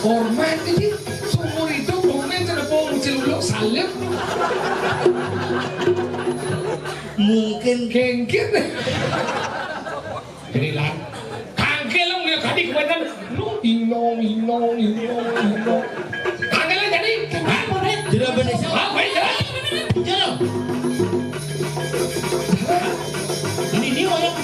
Format ini seumur hidup format kenapa celuluk salib. Mungkin Kengkit. Jadi lah. Kangkel lo punya kadi kemudian lu inong. Kangkel lo jadi. tidak benar sih. Apa ya? Jalan. Ini orang.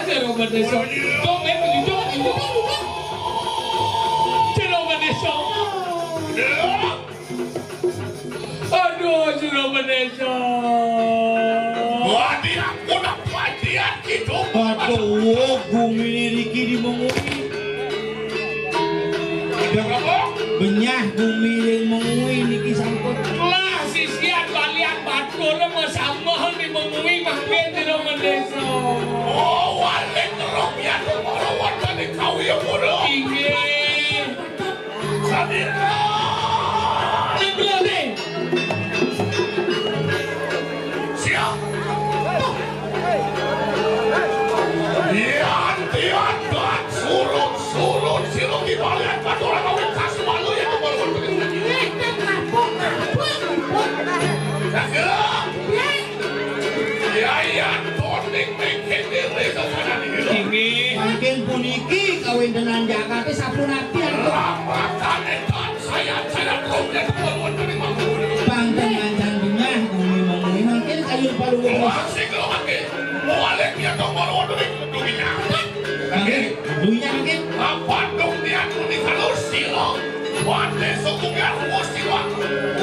Jeruk berdesa. Domen hidup. Jeruk berdesa. Aduh, jeruk berdesa. Wah, dia aku nak pajian gitu. Aduh, bumi Riki dimengui. Ada apa? Benyah bumi yang mengui niki sangkut. Lah, sisian balian batur sama di mengui makin jeruk berdesa. Oh, walik teruk ya tuh merawat dari kau yang bodoh. Ingin. Sadira. Nebla deh. Siap. Tian, dan surut sirup di balik batur kau yang kasih malu ya tuh merawat dari kau. Ya, toning mengkek diri kesana ini. Makin puniki kawin dengan Jakarta sabtu nanti. Ramakan etan saya rumnya keperluan dari Manggul. Bang dengan jandunya bumi mengui makin kayu palu Masih kalau makin mualiknya keperluan dari dunia. makin dunia makin Apa dong dia kuning kalau silo? Wande suku biar rumus silo.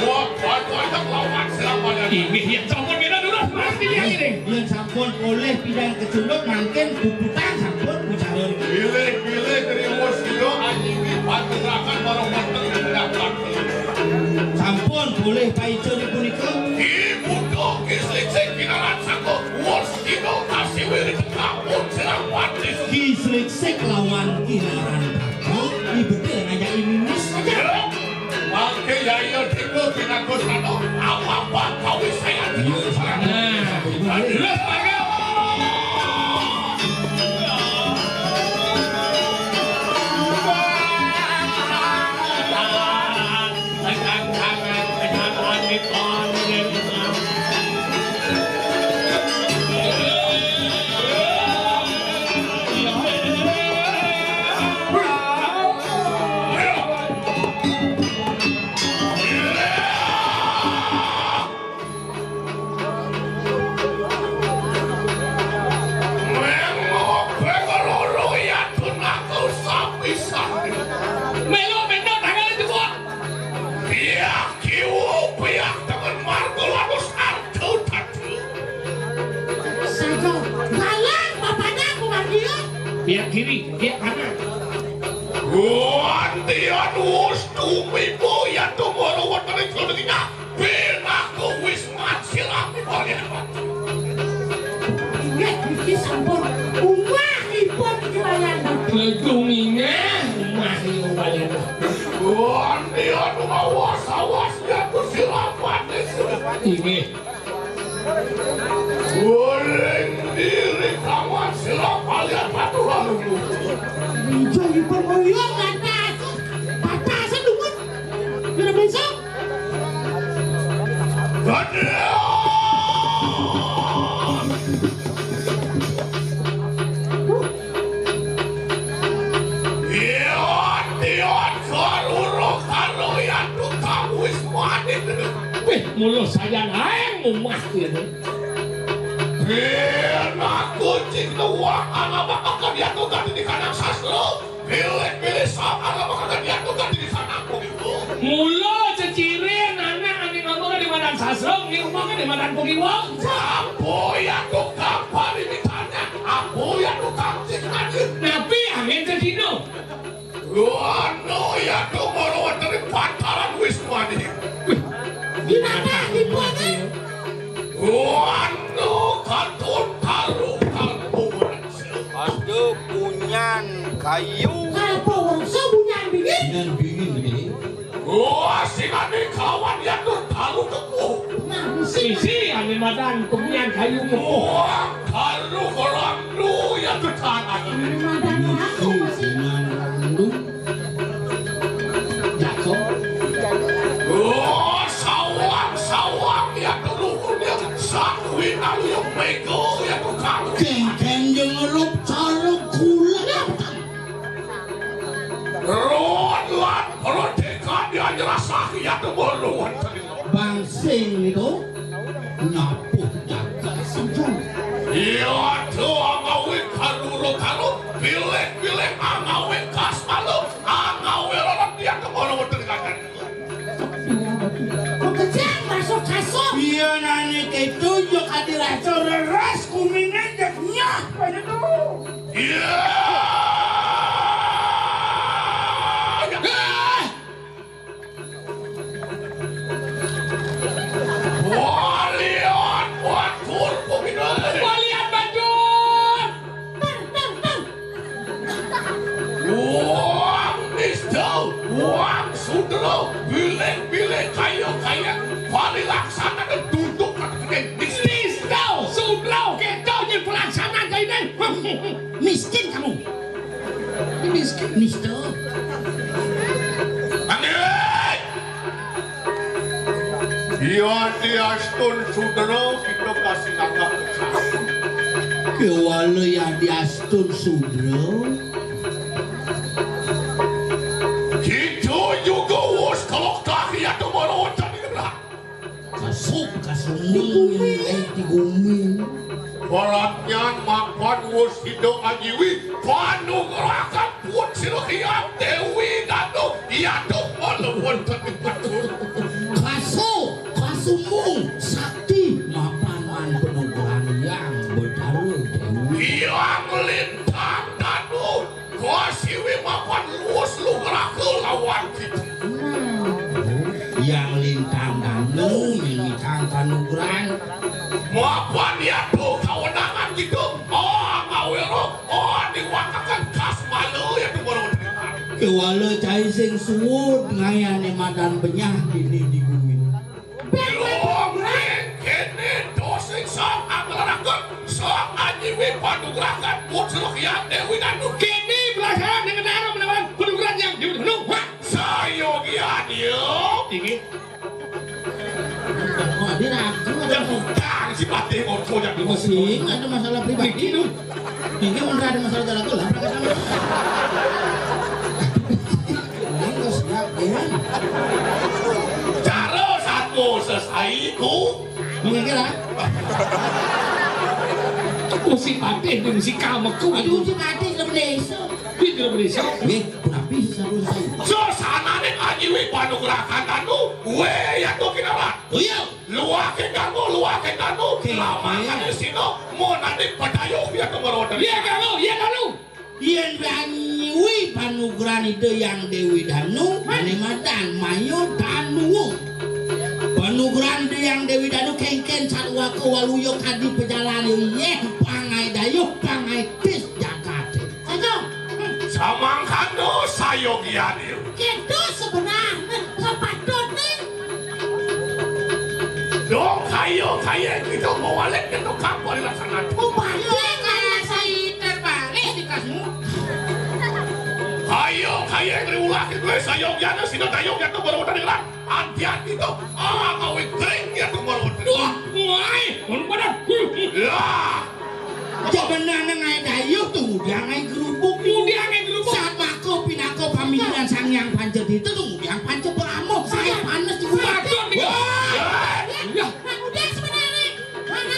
Wah, itu lawan siapa dia? Ini yang campur beda dulu. Pasti dia ini. yang sampun oleh bidang keculuk makin bubutan sampun bucarun. Pilih dari rumus silo anjing dibantu gerakan baru mateng mendapat. Sampun boleh paijo di punika. Ibu dong kislik kinaran sangko. Rumus silo kasih wiri kampung serang patis. Kislik lawan kinaran kakak. Ibu dia ngajak imimis. Mangke ya iya tinggal pinakut nano. Apa kau saya Iya sana. Jelas pakai. Ayo, galang bapaknya aku dia. Pihak kiri, pihak kanan. Wantian wus tumibo ya tumoro wonten ing glendenga pinaku wis macilah kalian. Ingat iki sampun umahipun kalian. Legunginnya masih kembali. Wantian awas ya kusilapan Ini goreng diri kawan silap kalian batu lalu. Jadi pengoyong atas. Batasan dukun. Bila besok. weh mulut saya naik mati ini. Aku cinta uang anak bakal diatukan di kanan sastra. Pilih sama bakal diatukan di sana aku itu. Mulut cecirin anak ani ngomongnya di Madan Sasro, ini ngomongnya di Madan Pugiwong. Aku yang tukang parimitanya, aku yang tukang cikadin. Nabi angin cecino. Wano ya tumoro dari pantaran Wismani. Di mana dibuatnya? Wano kantor taruh. Aduh punyan kayu. Kalau sebunyan bingit. Dengan bingin gede. Wah sinane kawan yang taruh keku. Nah, di Isi angin Madan Pugian kayu mu. Wah taruh orang lu yang ketangan. Madan aku masih. Dengan randu. Jakob. Oh, sawang yang keluhurnya sakuin aku yang mego yang tukang. Keng-keng yang ngelup cara gula. Rodlan, rodekan yang nyerasah yang kemeluan. Bangsing itu nyapu jaga sejam. Iya tuh angawin karuro pilih angawin kas malu angawin orang dia kemeluan dengan. Kejang masuk kasur. Iya nani ketujuh kadiracor ras kumingan jadinya. Banyak tuh. Iya. Walian watur pemina. Walian Banjur. Uang nistau, uang sudro, bilek kayu wali laksana dan duduk kakek Nistau, Sudlau, Keto, yang pelaksanaan kayak ini. Miskin kamu. Miskin. Mister. Angin. Iya diastun sudro kita kasih kakak. Kewala yang diastun sudro. Kita juga wos kalau kaki atau merawat tadi kena. Kasuming yang diguming. Baratnya makan wos hidup ajiwi panugrakan pun silhiam dewi dadu iya tuh melawan tadi betul. Kasumung sakti mapanan penugaran yang berdaru dewi. Yang lintang dadu kasiwi makan luas lu gerak ke lawan kita. Yang lintang danu yang lintang penugaran. Mapan ya tuh kewenangan gitu. Oh ngawero, oh diwakakan kas malu ya tuh baru terima. Kewala cai sing suwud ngayane madan benyah dini diguming. Kene dosing sang anglarakon sang anjiwi panugrakan pucuk yang dewi danu. Kini pelaksanaan dengan arah menawan penugaran yang dibunuh. Sayogian yuk. Ini Oh, dia ragu ada Bukan si Patih Orko yang pusing, ada masalah pribadi tuh. Ini mun ada masalah dalam lah, mereka sama. Ini nggak siap ya. Cara satu selesai itu. Mengira, musik Patih, musik kameku. Aduh, si mati lebih desa. Pikir berisik. Nggih, tapi sarua. Suasanane ajiwi panugrahan anu we ya tuh kinawan. Oh iya. Luake kanu lamakan sino mau nanti padayuk ya tuh meroda. Iya kamu. Yen banyui panugrahan itu yang Dewi Danu, ane madan mayu Danu. Panugrahan yang Dewi Danu kengken sarua ke waluyo kadi pejalan ye pangai dayuk pangai tis jakate. Saja. Samangkano sayogianil. Itu sebenarnya sepatut nih. Dong kayo gitu mau balik ke tukang boleh laksanakan. Upaya kayak saya terbalik dikasih. Kayo yang diulah itu sayogianil sino dayuk ya tuh meroda dengan hati-hati tuh. Ngawi kering ya tuh meroda. Wah, mulai. Pada. Ya. Jabenan ngai dayuk tunggu dia ngai gerubuk. Saat mako pinako pamilihan sang yang pancet itu tunggu yang pancet beramuk saya panas di rumah. Ya. Udah sebenarnya. Mana?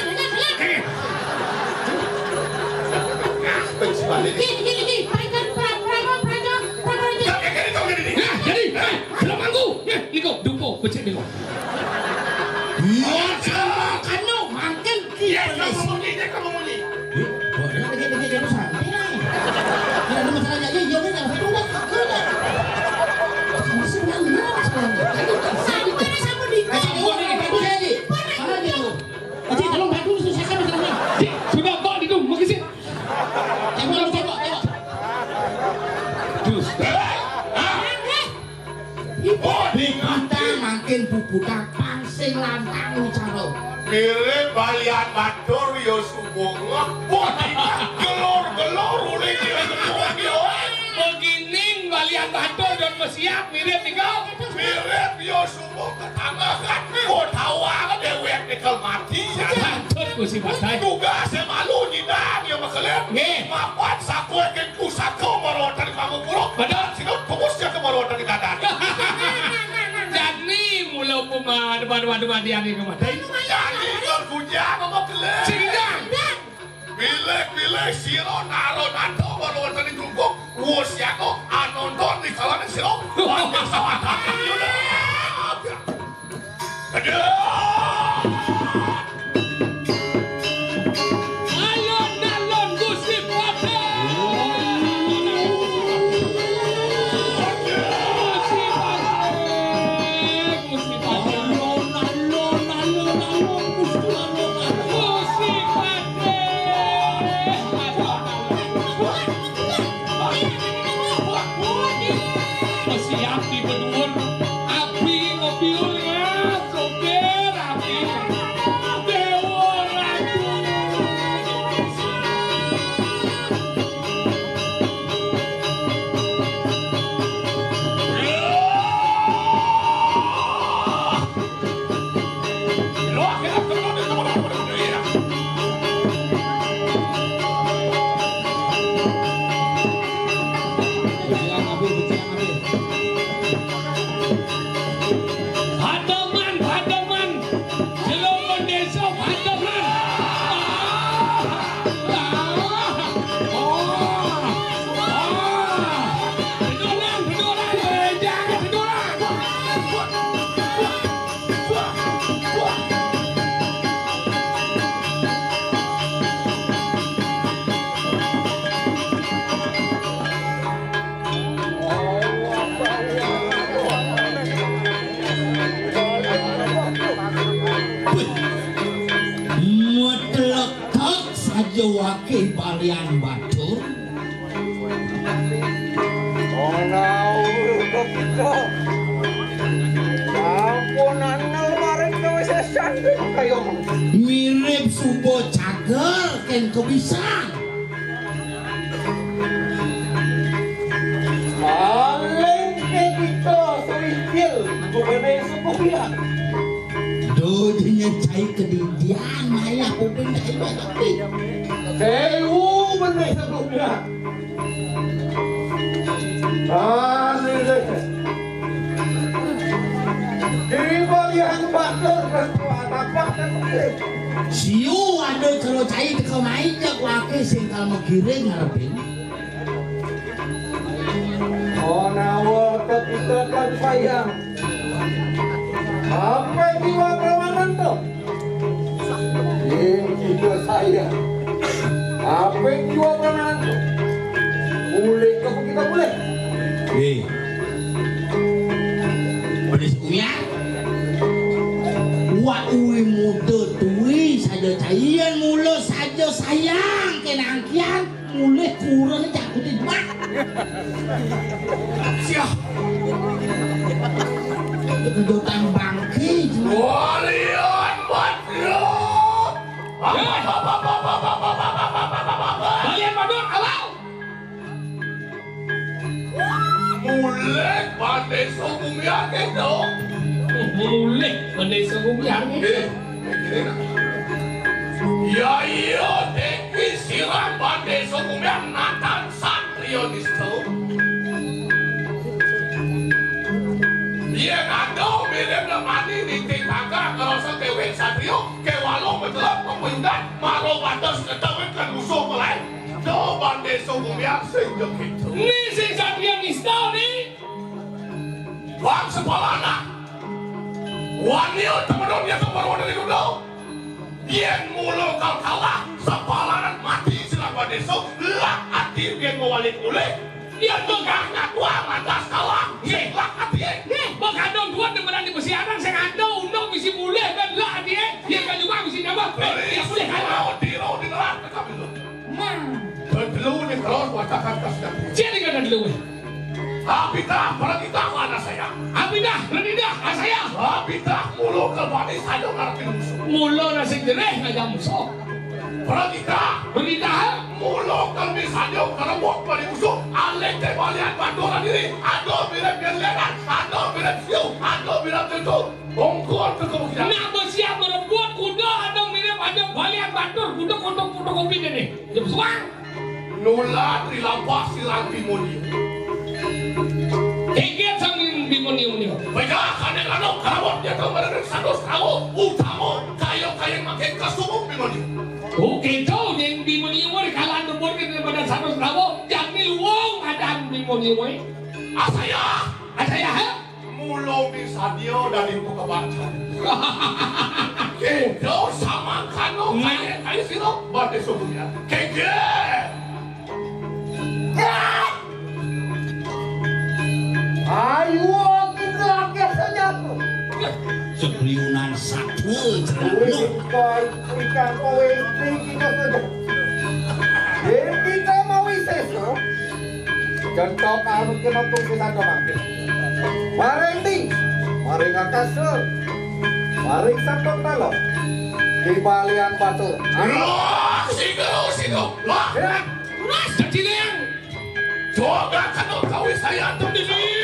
Gini. Pakai praja. Nah, jadi, dalam manggu. Niko, dupo, becek niko. Iya, sama kanu makan Ya, kita. kamu mau nih. Dek santai. Tidak ada masalah aja, iya kan? Saya udah kakak. Masih nangis masalahnya. Sampai sama di. Mana gitu? Aji, tolong bantu selesaikan masalahnya. Sudah kok itu, makasih. Tembak. Jus. Kita makin bubuta pangsing lantang caro. Mirip balian batur yo subuh ngepot gelor uling dia semua yo. Begini balian batur dan siap mirip Niko. Mirip yo subuh ketambahan. Kau tahu apa dewek nikel mati. Batur ku si batai. Tugas malu nyidang yo makalian. Nggih. Mapan sakwe ke kusako marotan di kamu buruk. Padahal sino tungusnya ke marotan di dadan. Jadi mula pemah depan dia ni kemana? Jadi tergujang sama kalian. Singgang. Pilih siro naro nato marotan di guguk. Wusya ko anonton di kalangan siro. Wajah sawatan yaudah. Aduh. Alon Gusti Prabu. Siap di bedun api mobilnya sopir api dewa ratu. Pademan, Jelongan Desa Pademan. Teduran, jangan teduran. Mutletak saja wakil balian batur. Mirip subo cagel ken kebisan. Dodinya cai kedidian maya upin cai tapi. Siu ada kalau cai teka main jak wakil sing kalau menggiring ngarepin. tekan sayang. Apa jiwa permanen tuh? Ini saya. Apa jiwa permanen tuh? Boleh ke kita boleh? Beres uya. Wa uwi muda tuwi saja cayan mula saja sayang kenangkian mulai kurang jakutin mak. Siap. Kedotan bangki. Walian Badro. Kalian Badut awal. Mulai pandai sokong yakin dong. Mulai pandai sokong yakin. Ya iya deki siram pandai sokong yang Nathan Satrio nisto. Dia ngandung mirip mati di tangga kalau dewi Satrio ke walong betelap pemindah malu batas ketawin kan musuh mulai. Coba pandai sokong yang sejak itu. Ini si Satria Nisto nih. Wang sepalana. Wanil temen-temen yang kebaruan dari kudo. Biar mulu kau kalah sepalanan mati silang badeso lak hati biar mewalik mulai dia megangnya tua matas kalah lak hati Bakadong dua temenan di besi anak saya ngandung undang misi mulai dan lah dia kan juga misi nambah ya boleh kan diro di neraka kami lu dulu nih terus watakan kasih jadi kan dulu Abita perintah mana saya Abidah rendah saya Abita mulu kembali saja ngerti musuh mulo nasi jereh ngajak musuh perintah mulu kembali saja karena buat pada musuh alek tebalian bandoran diri aduh mirip gelenan aduh mirip siu aduh mirip tentu bongkol ke kemungkinan nak bersiap merebut kuda ada mirip ada balian batur kuda kontong kopi ini jam suang nular di lampah silang timoni Keket sang bimoni-moni. baiklah kadang karabot dia kemarin sadus tahu utama kayo makin kasumuk timoni Oke tau yang bimoni-moni kalah nombor kita pada satu rawo jamil wong ada bimoni-moni. asaya Ha? mulo bisa dia dari buka baca Kendo sama kano kayak sino bade subuhnya keke Ayo kita lagi saja tuh. Sebriunan satu Kowe cerano. ikan kowe kita saja. Jadi kita mau iseso. Contoh kamu kena tunggu saja mampir. Mari di, mari ngakasel, mari sabtu talo. Di balian batu. Sigo lah Jadi yang coba kano kau saya tuh di sini